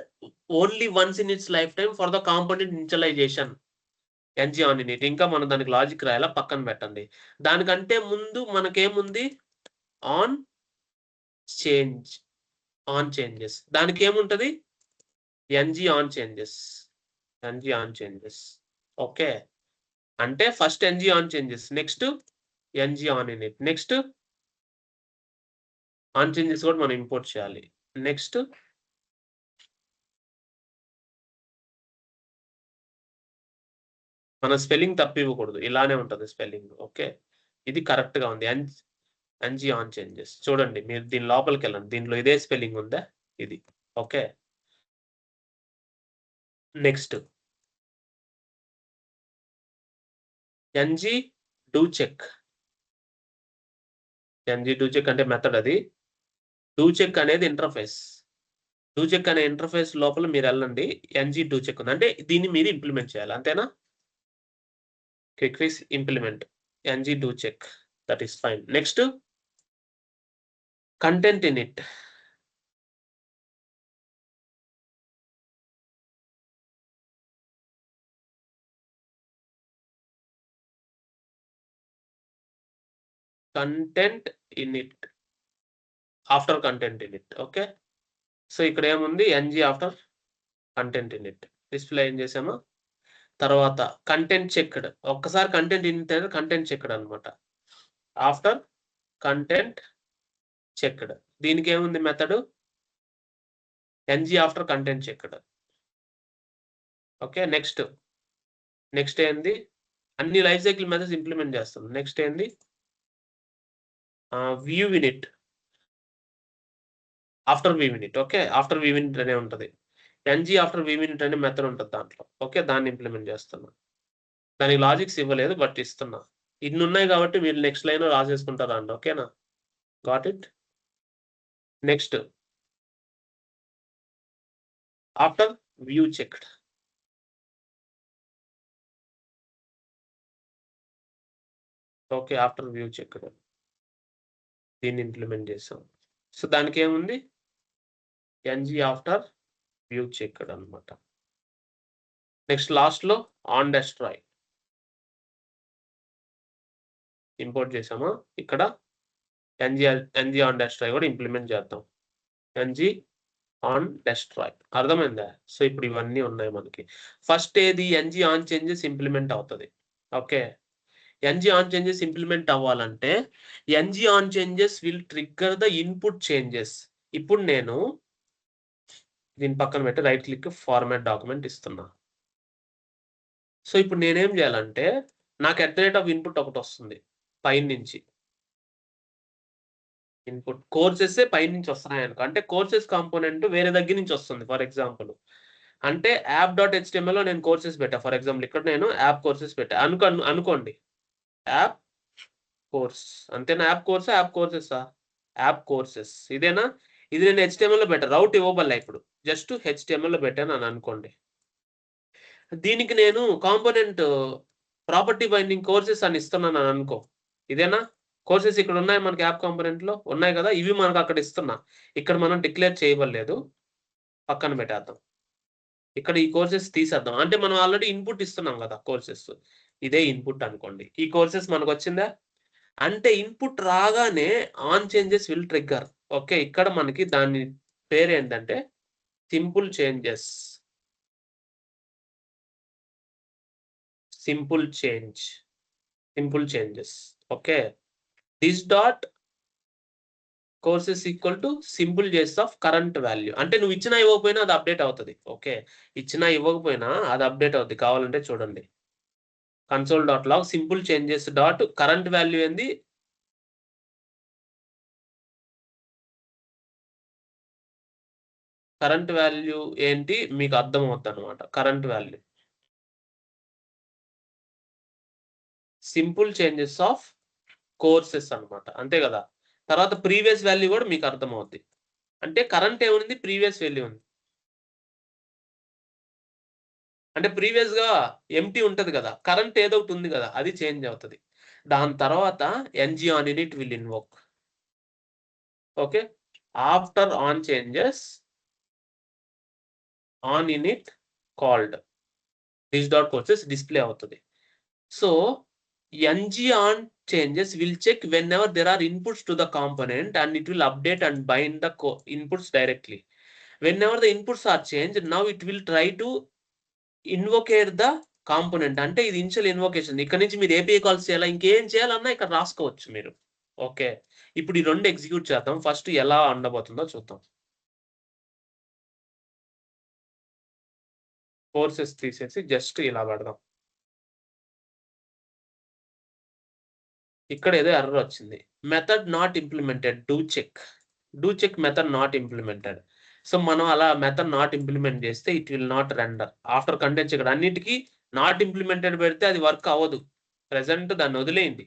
Speaker 1: only once in its lifetime for the component initialization. ng on init. ఇంకా మనం దానికి logic రాయాలా పక్కన పెట్టండి. దానికంటే ముందు మనకేముంది? On change. On changes. దానికి ఏముంటది? ng on changes. ng on changes. Okay. అంటే first ng on changes. Next ng on init. Next on changes కూడా మనం ఇంపోర్ట్ చేయాలి. నెక్స్ట్ మన స్పెల్లింగ్ తప్పివ్వకూడదు. ఇలానే ఉంటది స్పెల్లింగ్. ఓకే. ఇది కరెక్ట్‌గా ఉంది. ng on changes. చూడండి మీరు దీని లోపలికెళ్ళండి. దీంట్లో ఇదే స్పెల్లింగ్ ఉందా? ఇది. Okay. Next ng do check. ng do check అంటే మెథడ్ అది. డూ చెక్ అనేది ఇంటర్ఫేస్. డూ చెక్ అనే ఇంటర్ఫేస్ లోపల మీరెళ్ళండి. ng డూ చెక్ ఉంది. అంటే దీన్ని మీరు ఇంప్లిమెంట్ చేయాలి. అంతేనా? Quick fix implement. ng do check. That is fine. Next content init. Content init. After content init. Okay. So ఇక్కడ ఏముంది? ng after content init. Display ఏం చేసామో తర్వాత కంటెంట్ చెక్డ్. ఒక్కసారి కంటెంట్ ఇనిట్ అనేది కంటెంట్ చెక్డ్ అన్నమాట. After content checked. దీనికేముంది method? ng after content checked. Okay. Next ఏంది? అన్ని లైఫ్ సైకిల్ మెథడ్స్ ఇంప్లిమెంట్ చేస్తాం. నెక్స్ట్ ఏంది? View init. After view init. Okay. After view in it అనే ఉంటది. ng ఆఫ్టర్ వ్యూ ఇనిట్ అనే మెథడ్ ఉంటది దాంట్లో. ఓకే. దాన్ని ఇంప్లిమెంట్ చేస్తున్నా. దానికి లాజిక్స్ ఇవ్వలేదు బట్ ఇస్తున్నా. ఇన్నున్నాయి కాబట్టి మీరు నెక్స్ట్ లైన్‌లో రాసేసుకుంటారండి. ఓకేనా? Got it? Next after view checked. Okay, after view checked దీన్ని ఇంప్లిమెంట్ చేసాం. సో దానికి ఏముంది, ఎన్జీ ఆఫ్టర్ వ్యూ చెక్డ్ అనమాట. నెక్స్ట్ లాస్ట్ లో ఆన్ డెస్ట్రాయ్ ఇంపోర్ట్ చేసామా, ఇక్కడ ఎన్జీ ఆన్ డెస్ట్రాయ్ కూడా ఇంప్లిమెంట్ చేద్దాం. ఎన్జీ ఆన్ డెస్ట్రాయ్, అర్థమైందా? సో ఇప్పుడు ఇవన్నీ ఉన్నాయి మనకి. ఫస్ట్ ఏది, ఎన్జీ ఆన్ చేంజెస్ ఇంప్లిమెంట్ అవుతుంది. Okay, NG on changes implement అవ్వాలంటే NG on changes will trigger the input changes. ఇప్పుడు నేను దీని పక్కన పెట్టి రైట్ క్లిక్ ఫార్మాట్ డాక్యుమెంట్ ఇస్తున్నా. సో ఇప్పుడు నేనేం చేయాలంటే నాకు @ ఇన్పుట్ ఒకటి వస్తుంది పైన నుంచి. ఇన్పుట్ కోర్సెస్ పైన నుంచి వస్తున్నాయి అనుకో, అంటే కోర్సెస్ కాంపోనెంట్ వేరే దగ్గర నుంచి వస్తుంది. ఫర్ ఎగ్జాంపుల్ అంటే app.html లో నేను కోర్సెస్ పెట్టా. ఫర్ ఎగ్జాంపుల్ ఇక్కడ నేను యాప్ కోర్సెస్ పెట్టా అనుకోండి. యాప్ కోర్స్ అంతేనా? యాప్ కోర్సా, యాప్ కోర్సెసా? యాప్ కోర్సెస్ ఇదేనా? ఇది నేను HTML లో పెట్టా, రౌట్ ఇవ్వబల్లా. ఇప్పుడు జస్ట్ HTML లో పెట్టాను అని అనుకోండి. దీనికి నేను కాంపోనెంట్ ప్రాపర్టీ బైండింగ్ కోర్సెస్ అని ఇస్తున్నాను అని అనుకో. ఇదేనా? కోర్సెస్ ఇక్కడ ఉన్నాయి మనకి, యాప్ కాంపోనెంట్ లో ఉన్నాయి కదా, ఇవి మనకు అక్కడ ఇస్తున్నా. ఇక్కడ మనం డిక్లేర్ చేయబడలేదు, పక్కన పెట్టేద్దాం. ఇక్కడ ఈ కోర్సెస్ తీసేద్దాం. అంటే మనం ఆల్రెడీ ఇన్పుట్ ఇస్తున్నాం కదా కోర్సెస్, ఇదే ఇన్పుట్ అనుకోండి. ఈ కోర్సెస్ మనకు వచ్చిందా? అంటే ఇన్పుట్ రాగానే on changes will trigger. Okay, ఇక్కడ మనకి దాని పేరు ఏంటంటే simple changes. Simple changes. Okay, this dot courses equal to simple changes of current value. అంటే నువ్వు ఇచ్చినా ఇవ్వకపోయినా అది అప్డేట్ అవుతుంది. ఓకే, ఇచ్చినా ఇవ్వకపోయినా అది అప్డేట్ అవుతుంది. కావాలంటే చూడండి, console.log simple changes dot current value ఏంది, కరెంట్ వాల్యూ ఏంటి మీకు అర్థం అవుతుంది అనమాట. Current value simple changes of courses అనమాట, అంతే కదా. తర్వాత ప్రీవియస్ వాల్యూ కూడా మీకు అర్థం అవుద్ది. అంటే కరెంట్ ఏముంది, ప్రీవియస్ వాల్యూ ఉంది. అంటే ప్రీవియస్ గా ఎంటీ ఉంటది కదా, కరెంట్ ఏదో ఒకటి ఉంది కదా, అది చేంజ్ అవుతుంది. దాని తర్వాత NG on init will invoke. Okay, after on changes on init called this dot courses display అవుతుంది. So ng on changes will check whenever there are inputs to the component and it will update and bind the inputs directly. Whenever the inputs are changed, now it will try to invocate the component. అంటే ఇది initial ఇన్వోకేషన్. ఇక్కడ నుంచి మీరు API calls చేయాలా, ఇంకేం చేయాలన్నా ఇక్కడ రాసుకోవచ్చు మీరు. ఓకే, ఇప్పుడు ఈ రెండు ఎగ్జిక్యూట్ చేద్దాం. ఫస్ట్ ఎలా ఉండబోతుందో చూద్దాం. కోర్సెస్ తీసేసి జస్ట్ ఇలా పెడదాం. ఇక్కడ ఏదో ఎర్రర్ వచ్చింది. Method not implemented, do check method not implemented. So మనం అలా మెథడ్ నాట్ ఇంప్లిమెంట్ చేస్తే it will not render after contents. ఇక్కడ అన్నిటికీ నాట్ ఇంప్లిమెంటెడ్ పెడితే అది వర్క్ అవ్వదు. ప్రెసెంట్ దాన్ని వదిలేయండి.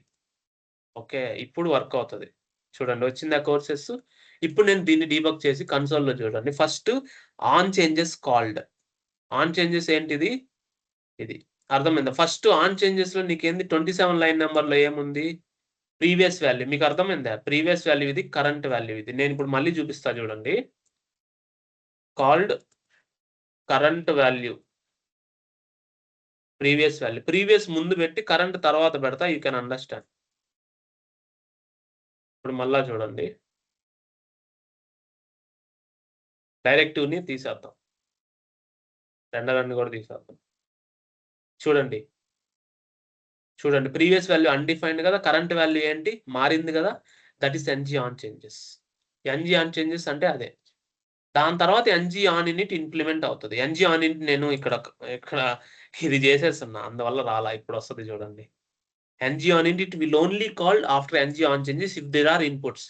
Speaker 1: ఓకే, ఇప్పుడు వర్క్ అవుతుంది. చూడండి వచ్చింది ఆ కోర్సెస్. ఇప్పుడు నేను దీన్ని డీబగ్ చేసి కన్సోల్లో చూడండి. First on changes called. On changes ఏంటిది, ఇది అర్థమైందా? ఫస్ట్ ఆన్ చేంజెస్ లో నీకేంది 27 లైన్ నెంబర్ లో ఏముంది, ప్రీవియస్ వాల్యూ. మీకు అర్థమైందా? ప్రీవియస్ వాల్యూ ఇది, కరెంట్ వాల్యూ ఇది. నేను ఇప్పుడు మళ్ళీ చూపిస్తా చూడండి. Called current value, previous value, previous ముందు పెట్టి కరెంట్ తర్వాత పెడతా, యూ కెన్ అండర్స్టాండ్. ఇప్పుడు మళ్ళా చూడండి, డైరెక్టివ్ని తీసేద్దాం, రెండరన్ని కూడా తీసేద్దాం. చూడండి ప్రీవియస్ వాల్యూ అన్డిఫైన్డ్ కదా, కరెంట్ వాల్యూ ఏంటి మారింది కదా, that is NG on changes. NG on changes అంటే అదే. దాని తర్వాత ఎన్జీ ఆన్ ఇనిట్ ఇంప్లిమెంట్ అవుతుంది. ఎన్జీ ఆన్ ఇనిట్ నేను ఇక్కడ ఇది చేసేస్తున్నా, అందువల్ల రాలా. ఇప్పుడు వస్తుంది చూడండి. NG on init will only called after NG on changes if there are inputs.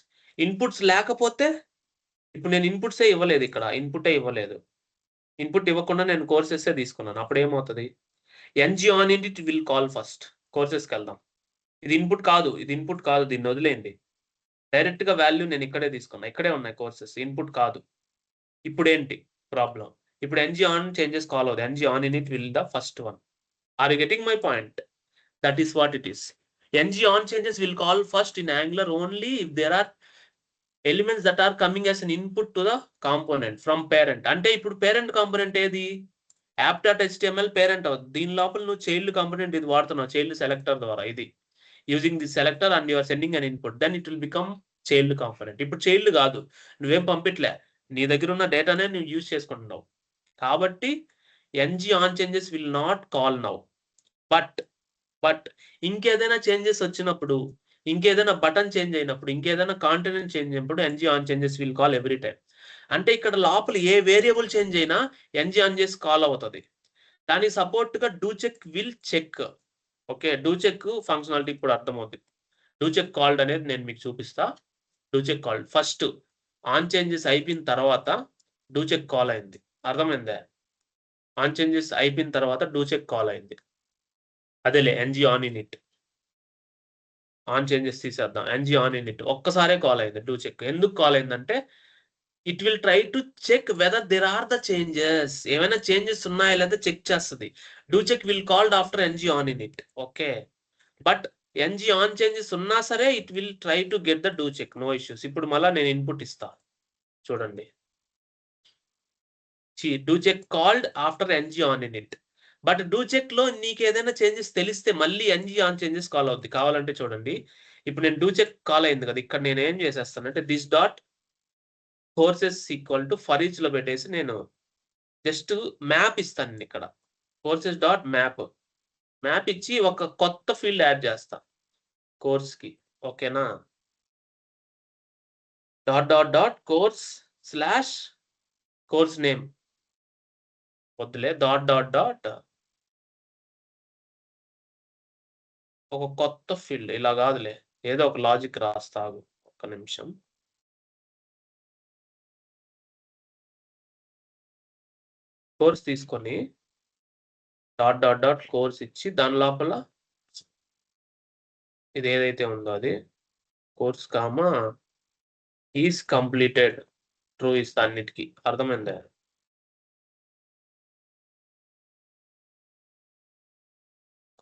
Speaker 1: Inputs లేకపోతే, ఇప్పుడు నేను ఇన్పుట్సే ఇవ్వలేదు, ఇక్కడ ఇన్పుటే ఇవ్వలేదు. ఇన్పుట్ ఇవ్వకుండా నేను కోర్సెస్సే తీసుకున్నాను. అప్పుడు ఏమవుతుంది, NG on init will call first. కోర్సెస్కి వెళ్దాం. ఇది ఇన్పుట్ కాదు, దీన్ని వదిలేయండి. డైరెక్ట్ గా వాల్యూ నేను ఇక్కడే తీసుకున్నా, ఇక్కడే ఉన్నాయి కోర్సెస్, ఇన్పుట్ కాదు. ఇప్పుడు ఏంటి ప్రాబ్లం, ఇప్పుడు ng on changes call అవుతుంది. ng on init will the first one. Are you getting my point? That is what it is. ng on changes will call first in Angular only if there are elements that are coming as an input to the component from parent. అంటే ఇప్పుడు parent component ఏది? app.html parent అవుతుంది. దీని లోపల నువ్వు child component ఇది వాడుతున్నావు child selector ద్వారా. ఇది using the selector and you're sending an input, then it will become child component. ఇప్పుడు చైల్డ్ కాదు, నువ్వేం పంపిట్లే, నీ దగ్గర ఉన్న డేటానే నువ్వు యూజ్ చేసుకుంటున్నావు. కాబట్టి ng on changes will not call now. But ఇంకేదైనా చేంజెస్ వచ్చినప్పుడు, ఇంకేదైనా బటన్ చేంజ్ అయినప్పుడు, ఇంకేదైనా కాంటెంట్ చేంజ్ అయినప్పుడు ng on changes will call every time. అంటే ఇక్కడ లోపల ఏ వేరియబుల్ చేంజ్ అయినా ng on చేసి కాల్ అవుతుంది. దానికి సపోర్ట్ గా do check will check. Okay, do check functionality ఇప్పుడు అర్థమవుతుంది. డూ చెక్ కాల్డ్ అనేది నేను మీకు చూపిస్తా. Do check called first on changes అయిపోయిన తర్వాత డూ చెక్ కాల్ అయింది. అర్థమైందా? ఆన్ చేంజెస్ అయిపోయిన తర్వాత డూ చెక్ కాల్ అయింది. అదేలే ng on init. On changes తీసేద్దాం. ng on init ఒక్కసారే కాల్ అయింది డూ చెక్. ఎందుకు కాల్ అయిందంటే it will try to check whether there are the changes. ఏమైనా చేంజెస్ ఉన్నాయా లేదా చెక్ చేస్తుంది. Do check will called after ng on init. Okay, but ng on changes ఉన్నా సరే it will try to get the do check, no issues. ఇప్పుడు మళ్ళీ నేను input ఇస్తా చూడండి. Do check called after ng on init. But do check లో నీకు ఏదైనా చేంజెస్ తెలిస్తే మళ్ళీ ng on చేంజెస్ కాల్ అవుద్ది. కావాలంటే చూడండి, ఇప్పుడు నేను డూ చెక్ కాల్ అయింది కదా, ఇక్కడ నేను ఏం చేసేస్తానంటే this dot courses equal to for each లో పెట్టేసి నేను జస్ట్ మ్యాప్ ఇస్తాను. ఇక్కడ కోర్సెస్ డాట్ మ్యాప్ ఇచ్చి ఒక కొత్త ఫీల్డ్ యాడ్ చేస్తా కోర్స్ కి. ఓకేనా, dot course slash course name వద్దులే, డాట్ ఒక కొత్త ఫీల్డ్. ఇలా కాదులే, ఏదో ఒక లాజిక్ రాస్తాగు, ఒక్క నిమిషం. కోర్స్ తీసుకొని డాట్ కోర్స్ ఇచ్చి దాని లోపల ఇది ఏదైతే ఉందో అది course comma is completed true ఇస్తా అన్నిటికీ. అర్థమైందా?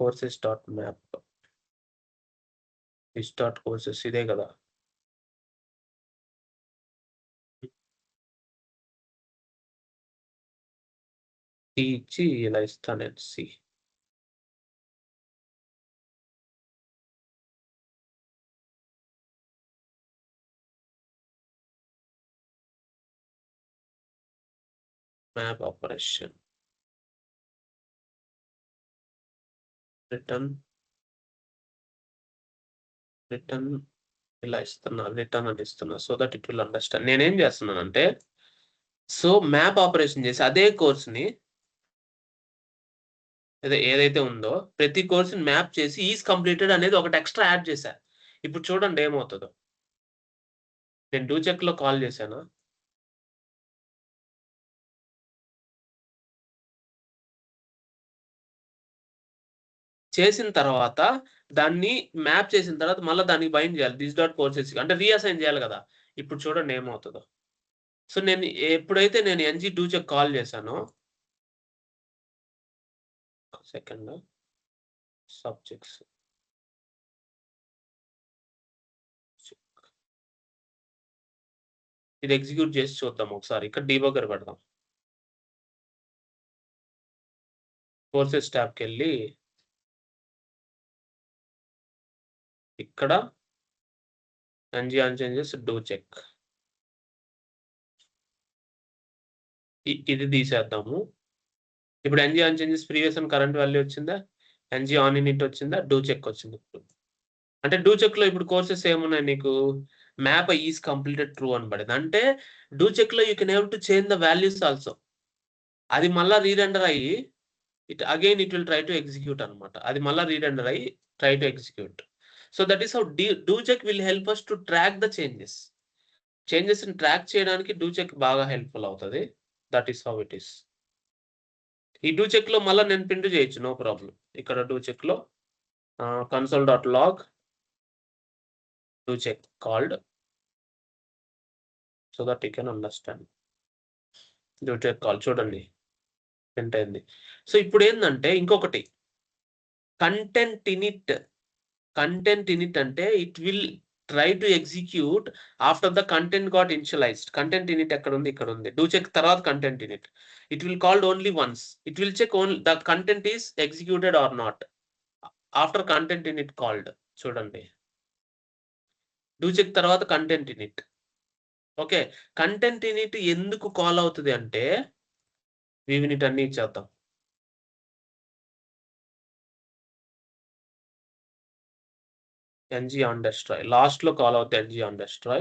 Speaker 1: Courses dot map is dot courses ఇదే కదా. ఇచ్చి ఇలా ఇస్తాను నేను సి. మ్యాప్ ఆపరేషన్ రిటర్న్ ఇలా ఇస్తున్నా, రిటర్న్ అని ఇస్తున్నా so that it will understand. నేనేం చేస్తున్నానంటే సో మ్యాప్ ఆపరేషన్ చేసి అదే కోర్స్ని ఏదైతే ఉందో ప్రతి కోర్సుని మ్యాప్ చేసి ఈజ్ కంప్లీటెడ్ అనేది ఒకటి ఎక్స్ట్రా యాడ్ చేశా. ఇప్పుడు చూడండి ఏమవుతుందో. నేను డూ చెక్ లో కాల్ చేశాను, చేసిన తర్వాత దాన్ని మ్యాప్ చేసిన తర్వాత మళ్ళీ దానికి బైండ్ చేయాలి దిస్ డాట్ కోర్సెస్, అంటే రీఅసైన్ చేయాలి కదా. ఇప్పుడు చూడండి ఏమవుతుందో. సో నేను ఎప్పుడైతే నేను ng డూ చెక్ కాల్ చేశానో, సెకండ్ సబ్జెక్ట్స్ ఇది ఎగ్జిక్యూట్ చేసి చూద్దాం ఒకసారి. ఇక్కడ డీబగ్గర్ పెడదాం. కోర్సెస్ ట్యాబ్కి వెళ్ళి ఇక్కడ ng on changes do check ఇది తీసేద్దాము. ఇప్పుడు ng on changes previous and current value వచ్చిందా, ng on init వచ్చిందా, డూ చెక్ వచ్చింది. అంటే డూ చెక్ లో ఇప్పుడు కోర్సెస్ ఏమున్నాయి నీకు, మ్యాప్ ఈజ్ కంప్లీటెడ్ ట్రూ అని పడింది. అంటే డూ చెక్ లో you can able to change the values also. అది మళ్ళీ రీరెండర్ అయ్యి it will try to execute అనమాట. అది మళ్ళీ రీరెండర్ అయ్యి try to execute. So that is how do check will help us to track the changes ని track చేయడానికి do check బాగా హెల్ప్ఫుల్ అవుతుంది. That is how it is. ఈ do check లో మళ్ళీ నేను ప్రింట్ చేయొచ్చు, నో ప్రాబ్లం. ఇక్కడ డూ చెక్ లో console.log do check called so that you can understand. Do check call చూడండి ప్రింట్ అయింది. సో ఇప్పుడు ఏంటంటే ఇంకొకటి కంటెంట్ ఇనిట్ అంటే it will try to execute after the content got initialized. Content init ఎక్కడ ఉంది? ఇక్కడ ఉంది. డూ చెక్ తర్వాత content init. It will called only once. It will check only the content is executed or not after content init called. చూడండి do check తర్వాత content init. Okay, content init ఎందుకు call అవుతుంది అంటే వీటిని ఇచ్చేద్దాం. ng on destroy last లో call అవుతుంది ng on destroy.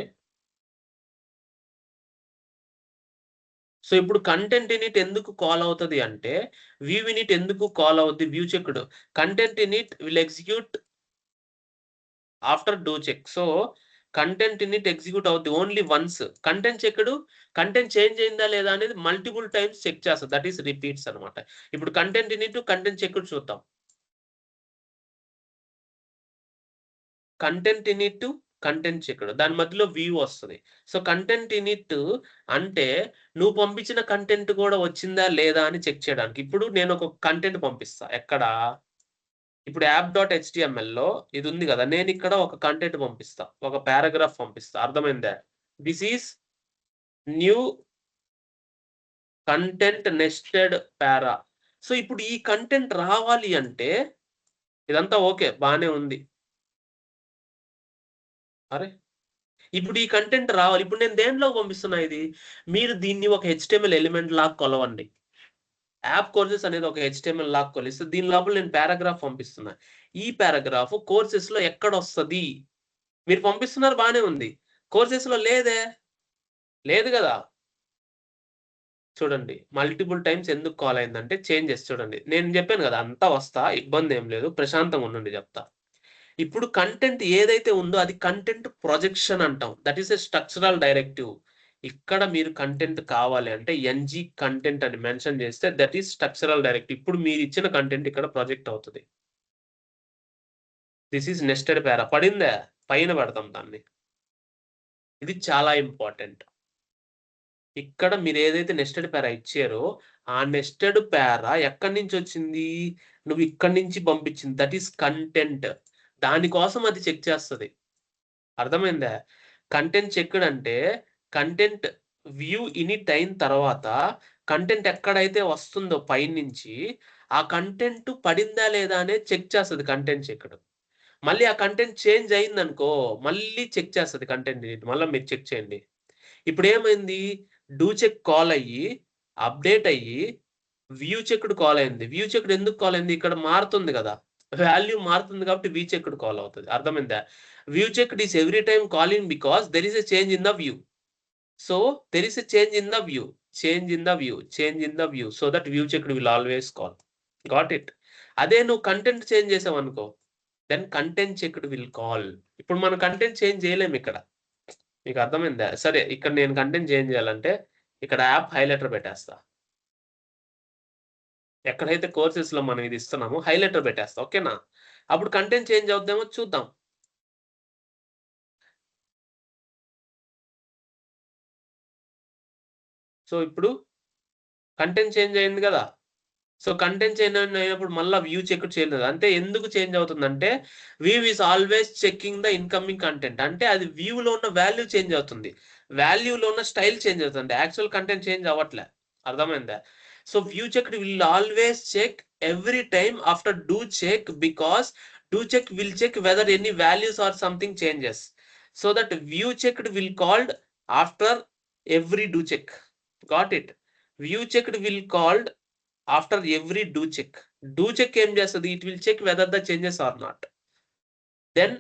Speaker 1: So ఇప్పుడు కంటెంట్ ఇనిట్ ఎందుకు కాల్ అవుతుంది అంటే వ్యూ ఇనిట్ ఎందుకు కాల్ అవుద్ది? View checked content init will execute after do check. So content init execute అవుద్ది only once. Content checked content change అయిందా లేదా అనేది మల్టిపుల్ టైమ్స్ చెక్ చేస్తుంది. దట్ ఈస్ రిపీట్స్ అనమాట. ఇప్పుడు కంటెంట్ ఇనిట్ కంటెంట్ చెక్డ్ చూద్దాం. కంటెంట్ ఇనిట్ కంటెంట్ చెక్డ్ దాని మధ్యలో వ్యూ వస్తుంది. సో కంటెంట్ ఇనిట్ అంటే నువ్వు పంపించిన కంటెంట్ కూడా వచ్చిందా లేదా అని చెక్ చేయడానికి. ఇప్పుడు నేను ఒక కంటెంట్ పంపిస్తా. ఎక్కడ? ఇప్పుడు app.html లో ఇది ఉంది కదా, నేను ఇక్కడ ఒక కంటెంట్ పంపిస్తా, ఒక పారాగ్రాఫ్ పంపిస్తా. అర్థమైందా? This is new content nested para. So ఇప్పుడు ఈ కంటెంట్ రావాలి అంటే ఇదంతా ఓకే బానే ఉంది. అరే ఇప్పుడు ఈ కంటెంట్ రావాలి. ఇప్పుడు నేను దేంట్లో పంపిస్తున్నా ఇది? మీరు దీన్ని ఒక HTML ఎలిమెంట్ లాగా కొలవండి. యాప్ కోర్సెస్ అనేది ఒక HTML లాగా కొలిస్తే దీని లోపల నేను పారాగ్రాఫ్ పంపిస్తున్నా. ఈ పారాగ్రాఫ్ కోర్సెస్ లో ఎక్కడ వస్తుంది? మీరు పంపిస్తున్నారు బానే ఉంది, కోర్సెస్ లో లేదే, లేదు కదా. చూడండి మల్టిపుల్ టైమ్స్ ఎందుకు కాల్ అయిందంటే చేంజెస్. చూడండి నేను చెప్పాను కదా అంతా వస్తా, ఇబ్బంది ఏం లేదు, ప్రశాంతంగా ఉండండి చెప్తా. ఇప్పుడు కంటెంట్ ఏదైతే ఉందో అది కంటెంట్ ప్రొజెక్షన్ అంటాం. That is a structural directive. ఇక్కడ మీరు కంటెంట్ కావాలి అంటే ng కంటెంట్ అని మెన్షన్ చేస్తే దట్ ఈస్ స్ట్రక్చరల్ డైరెక్టివ్. ఇప్పుడు మీరు ఇచ్చిన కంటెంట్ ఇక్కడ ప్రొజెక్ట్ అవుతుంది. దిస్ ఈస్ నెస్టెడ్ పారా. పడిందా? పైన పెడతాం దాన్ని. ఇది చాలా ఇంపార్టెంట్. ఇక్కడ మీరు ఏదైతే నెస్టెడ్ పారా ఇచ్చారో ఆ నెస్టెడ్ పారా ఎక్కడి నుంచి వచ్చింది? నువ్వు ఇక్కడి నుంచి పంపించింది. That is content. దానికోసం అది చెక్ చేస్తుంది. అర్థమైందా? కంటెంట్ చెక్డ్ అంటే కంటెంట్ వ్యూ ఇనిట్ అయిన తర్వాత కంటెంట్ ఎక్కడైతే వస్తుందో పైనుంచి ఆ కంటెంట్ పడిందా లేదా అనేది చెక్ చేస్తుంది కంటెంట్ చెక్డ్. మళ్ళీ ఆ కంటెంట్ చేంజ్ అయిందనుకో మళ్ళీ చెక్ చేస్తుంది కంటెంట్ ఇనిట్. మళ్ళీ మీరు చెక్ చేయండి. ఇప్పుడు ఏమైంది? డూ చెక్ కాల్ అయ్యి అప్డేట్ అయ్యి వ్యూ చెక్డ్ కాల్ అయింది. వ్యూ చెక్డ్ ఎందుకు కాల్ అయింది? ఇక్కడ మారుతుంది కదా, వాల్యూ మారుతుంది కాబట్టి వ్యూ చెక్డ్ కాల్ అవుతుంది. అర్థమైందా? View checked is every time calling because there is a change in the view. So there is a change in the view, change in the view, change in the view. So that view checked will always call. Got it? అదే నువ్వు content change చేసావు అనుకో then content checked will call. ఇప్పుడు మనం content change చేయలేము ఇక్కడ. మీకు అర్థమైందా? సరే ఇక్కడ నేను కంటెంట్ చేంజ్ చేయాలంటే ఇక్కడ యాప్ హైలైటర్ పెట్టేస్తా. ఎక్కడైతే కోర్సెస్ లో మనం ఇది ఇస్తున్నామో హైలైటర్ పెట్టేస్తా. ఓకేనా? అప్పుడు కంటెంట్ చేంజ్ అవుద్దేమో చూద్దాం. సో ఇప్పుడు కంటెంట్ చేంజ్ అయింది కదా. సో కంటెంట్ చేంజ్ అయినప్పుడు మళ్ళీ వ్యూ చెక్ చేయలేదు. అంటే ఎందుకు చేంజ్ అవుతుందంటే view is always checking the incoming content. అంటే అది వ్యూలో ఉన్న వాల్యూ చేంజ్ అవుతుంది, వాల్యూలో ఉన్న స్టైల్ చేంజ్ అవుతుంది, యాక్చువల్ కంటెంట్ చేంజ్ అవ్వట్లే. అర్థమైందా? So view check will always check every time after do check because do check will check whether any values are something changes. So that view checked will called after every do check. Got it? View checked will called after every do check. Do check ఏం చేస్తుంది? It will check whether the changes are not. Then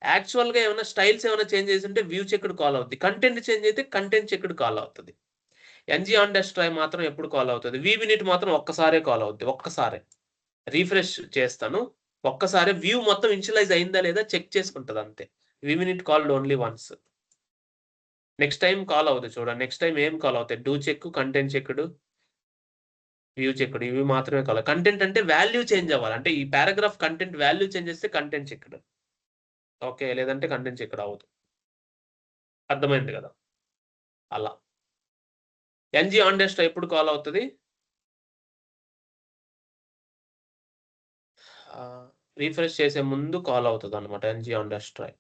Speaker 1: actual గా ఏమైనా styles ఏమైనా change చేసి ఉంటే view checked call అవుతుంది. Content change అయితే content checked call అవుతుంది. ng on destroy మాత్రం ఎప్పుడు కాల్ అవుతుంది? వ్యూ యూనిట్ మాత్రం ఒక్కసారే కాల్ అవుతుంది. ఒక్కసారే రీఫ్రెష్ చేస్తాను, ఒక్కసారి వ్యూ మొత్తం ఇనిషియలైజ్ అయిందా లేదా చెక్ చేసుకుంటది అంతే. View init called only once. Next time call అవుతుంది చూడండి. నెక్స్ట్ టైం ఏం కాల్ అవుతాయి? Do check, content checked, view checked. ఇవి మాత్రమే కావాలి. కంటెంట్ అంటే వాల్యూ చేంజ్ అవ్వాలి. అంటే ఈ పారాగ్రాఫ్ కంటెంట్ వాల్యూ చేంజ్ చేస్తే కంటెంట్ చెక్డ్. ఓకే, లేదంటే కంటెంట్ చెక్డ్ అవ్వదు. అర్థమైంది కదా? అలా ఎన్జీ ఆన్ డెస్ట్రాయ్ ఎప్పుడు కాల్ అవుతుంది? రీఫ్రెష్ చేసే ముందు కాల్ అవుతుంది అనమాట ఎన్జీ ఆన్ డెస్ట్రాయ్.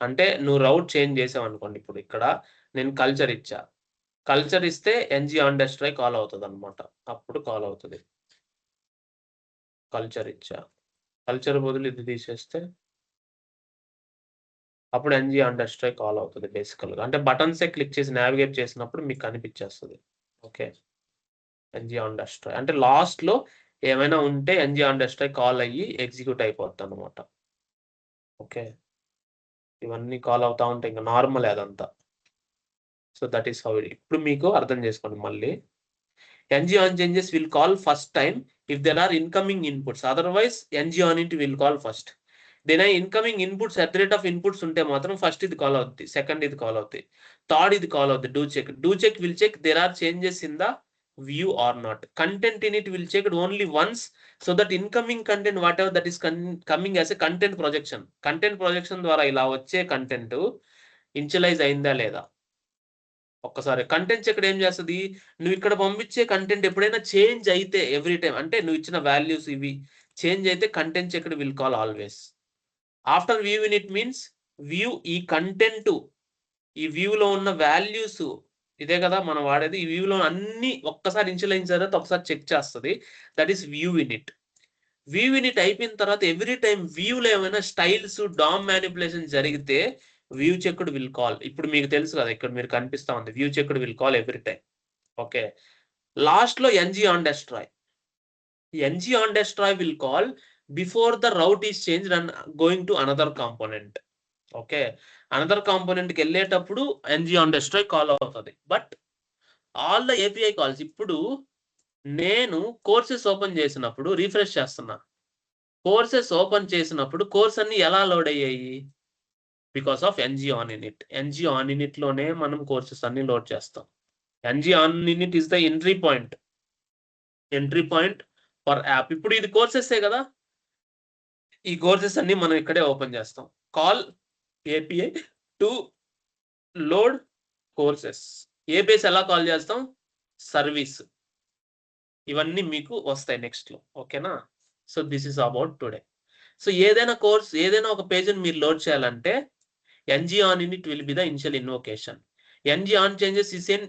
Speaker 1: అంటే నువ్వు రౌట్ చేంజ్ చేసావు అనుకోండి. ఇప్పుడు ఇక్కడ నేను కల్చర్ ఇచ్చా, కల్చర్ ఇస్తే ఎన్జీ ఆన్ డెస్ట్రాయ్ కాల్ అవుతుంది అనమాట. అప్పుడు కాల్ అవుతుంది. కల్చర్ ఇచ్చా, కల్చర్ బదులు ఇది తీసేస్తే అప్పుడు ఎన్జీ ఆన్ డెస్ట్రాయ్ కాల్ అవుతుంది బేసికల్గా. అంటే బటన్సే క్లిక్ చేసి నావిగేట్ చేసినప్పుడు మీకు కనిపించేస్తుంది. ఓకే, ఎన్జీ ఆన్ డెస్ట్రాయ్ అంటే లాస్ట్లో ఏమైనా ఉంటే ఎన్జీ ఆన్ డెస్ట్రాయ్ కాల్ అయ్యి ఎగ్జిక్యూట్ అయిపోద్ది అనమాట. ఓకే, ఇవన్నీ కాల్ అవుతా ఉంటాయి, ఇంకా నార్మల్ అదంతా. So that is how it. ఇప్పుడు మీకు అర్థం చేసుకోండి మళ్ళీ. NG on changes will call first time if there are incoming inputs, otherwise NG on init will call first. దేని incoming inputs at the rate of inputs ఉంటే మాత్రం first ఇది call అవుతుంది, సెకండ్ ఇది కాల్ అవుతుంది, థర్డ్ ఇది call అవుతుంది. Do check will check there are changes in the view or not. Content in it will check only once, so that incoming content whatever that is coming as a content projection. Content projection ద్వారా ఇలా వచ్చే content initialise అయిందా లేదా ఒక్కసారి. Contents ఇక్కడ ఏం చేస్తుంది, నువ్వు ఇక్కడ పంపించే కంటెంట్ ఎప్పుడైనా చేంజ్ అయితే ఎవ్రీ టైం, అంటే నువ్వు ఇచ్చిన వాల్యూస్ ఇవి చేంజ్ అయితే కంటెంట్స్ ఇక్కడ will call always. After view in it means view ఈ కంటెంట్, ఈ వ్యూలో ఉన్న వాల్యూస్ ఇదే కదా మనం వాడేది. ఈ వ్యూలో అన్ని ఒక్కసారి ఇనిషియలైజ్ తర్వాత ఒకసారి చెక్ చేస్తుంది. That is view init. View init అయిపోయిన తర్వాత ఎవ్రీ టైం వ్యూలో ఏమైనా స్టైల్స్ డామ్ మ్యానిపులేషన్ జరిగితే వ్యూ చెక్డ్ విల్ కాల్. ఇప్పుడు మీకు తెలుసు కదా, ఇక్కడ మీరు కనిపిస్తా ఉంది view checked will call every time. Okay, last లో NG on destroy. NG on destroy will call before the route is changed and going to another component. Okay, another కాంపోనెంట్కి వెళ్ళేటప్పుడు ఎన్జీ ఆన్ డెస్ట్రాయ్ కాల్ అవుతుంది. But all the API calls, ఇప్పుడు నేను courses open చేసినప్పుడు refresh చేస్తున్నా, courses open చేసినప్పుడు course అన్ని ఎలా లోడ్ అయ్యాయి? Because of NG on init. NG on init లోనే మనం కోర్సెస్ అన్ని లోడ్ చేస్తాం. NG on init is the entry point, entry point for app. ఇప్పుడు ఇది కోర్సెసే కదా, ఈ కోర్సెస్ అన్ని మనం ఇక్కడే ఓపెన్ చేస్తాం. Call API to load courses. APIs ఎలా కాల్ చేస్తాం? సర్వీస్. ఇవన్నీ మీకు వస్తాయి నెక్స్ట్ లో. ఓకేనా? So this is about today. So ఏదైనా కోర్స్, ఏదైనా ఒక పేజ్ని మీరు లోడ్ చేయాలంటే NG on init will be the initial invocation. NG on changes is an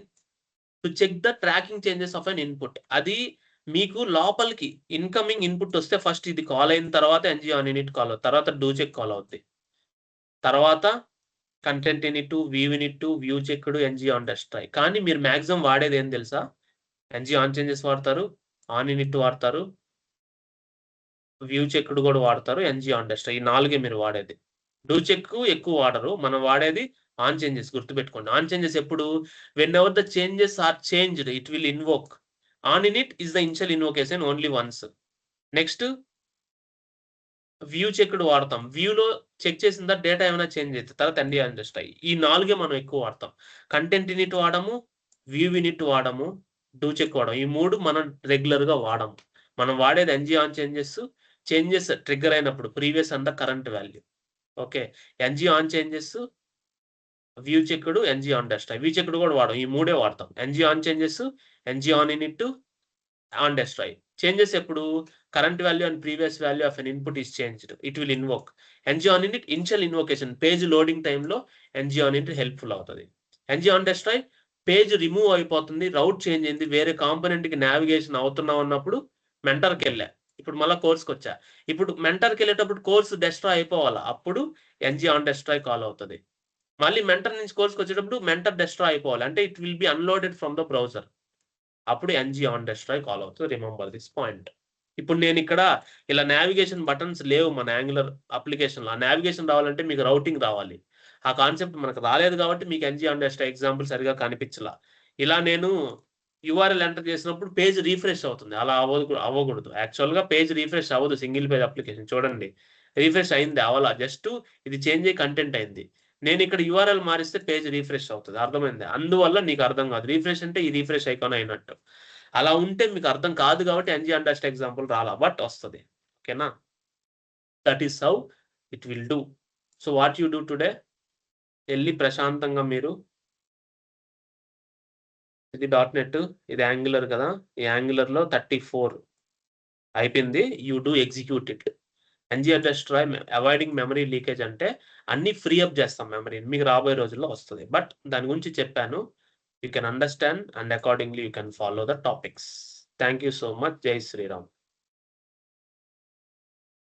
Speaker 1: to check the tracking changes of an input. అది మీకు లోపలికి ఇన్కమింగ్ ఇన్పుట్ వస్తే ఫస్ట్ ఇది కాల్ అయిన తర్వాత ఎన్జీ ఆన్ ఇనిట్ కాల్ అవుతుంది, తర్వాత డూ చెక్ కాల్ అవుతుంది, తర్వాత content init, view init, view checked, NG on destroy. కానీ మీరు మాక్సిమం వాడేది ఏం తెలుసా? ఎన్జీ ఆన్ చేంజెస్ వాడతారు, ఆన్ ఇనిట్ వాడతారు, వ్యూ చెక్డ్ కూడా వాడతారు, ఎన్జీ ఆన్ డెస్ట్రాయ్. ఈ నాలుగే మీరు వాడేది. డూ చెక్ ఎక్కువ వాడరు, మనం వాడేది ఆన్ చేంజెస్. గుర్తుపెట్టుకోండి, ఆన్ చేంజెస్ ఎప్పుడు? Whenever the changes are changed it will invoke. On init is the initial invocation only once. Next view checked వాడతాం, వ్యూలో చెక్ చేసిన డేటా ఏమైనా చేంజ్ అయితే తర్వాత ఎన్జీ ఆన్ డెస్ట్రాయ్. ఈ నాలుగే మనం ఎక్కువ వాడతాం. కంటెంట్ ఇనిట్ వాడము, వ్యూ ఇనిట్ వాడము, డూ చెక్ వాడము. ఈ మూడు మనం రెగ్యులర్ గా వాడము. మనం వాడేది NG on changes, changes trigger అయినప్పుడు previous and the current value. Okay, NG on changes, view checked, NG on destroy. View checked కూడా వాడడం, ఈ మూడే వాడతాం. NG on changes, NG on init, on destroy. Changes ఎప్పుడు? Current value and previous value of an input is changed, it will invoke. NG on init initial invocation, page loading టైంలో NG on init helpful అవుతుంది. NG on destroy page remove అయిపోతుంది, route change అయింది, వేరే component కి navigation అవుతున్నాం అన్నప్పుడు మెంటర్కి వెళ్ళా, ఇప్పుడు మళ్ళీ కోర్స్కి వచ్చా, ఇప్పుడు మెంటర్కి వెళ్ళేటప్పుడు కోర్స్ డెస్ట్రాయ్ అయిపోవాలా, అప్పుడు ఎన్జీ ఆన్ డెస్ట్రాయ్ కాల్ అవుతుంది. మళ్ళీ మెంటర్ నుంచి కోర్స్కి వచ్చేటప్పుడు మెంటర్ డెస్ట్రాయ్ అయిపోవాలి, అంటే it will be అన్లోడెడ్ from the browser, అప్పుడు ఎన్జీ ఆన్ డెస్ట్రాయ్ కాల్ అవుతుంది. Remember this point. ఇప్పుడు నేను ఇక్కడ ఇలా నావిగేషన్ బటన్స్ లేవు మన యాంగులర్ అప్లికేషన్లో. ఆ నావిగేషన్ రావాలంటే మీకు రౌటింగ్ రావాలి. ఆ కాన్సెప్ట్ మనకు రాలేదు కాబట్టి మీకు ఎన్జీ ఆన్ డెస్ట్రాయ్ ఎగ్జాంపుల్ సరిగా కనిపించలా. ఇలా నేను యూఆర్ఎల్ ఎంటర్ చేసినప్పుడు పేజ్ రీఫ్రెష్ అవుతుంది, అలా అవ్వకూడదు. యాక్చువల్గా పేజ్ రీఫ్రెష్ అవ్వదు సింగిల్ పేజ్ అప్లికేషన్. చూడండి, రీఫ్రెష్ అయింది అవలా, జస్ట్ ఇది చేంజ్ అయ్యి కంటెంట్ అయింది. నేను ఇక్కడ యూఆర్ఎల్ మారిస్తే పేజ్ రీఫ్రెష్ అవుతుంది, అర్థమైంది? అందువల్ల నీకు అర్థం కాదు. రీఫ్రెష్ అంటే ఈ రీఫ్రెష్ ఐకాన్ అయినట్టు. అలా ఉంటే మీకు అర్థం కాదు కాబట్టి ఎన్జీ ఆన్ డెస్ట్రాయ్ ఎగ్జాంపుల్ రాలా, బట్ వస్తుంది. ఓకేనా? That is how it will do. So what you do today, వెళ్ళి ప్రశాంతంగా మీరు ఇది .NET, ఇది యాంగులర్ కదా. ఈ యాంగులర్లో 34 అయిపోయింది. You do execute it. NGFS avoiding memory leakage అంటే అన్ని ఫ్రీ అప్ చేస్తాం మెమరీని. మీకు రాబోయే రోజుల్లో వస్తుంది. బట్ దాని గురించి చెప్పాను. You can understand and accordingly you can follow the topics. Thank you so much. జై శ్రీరామ్.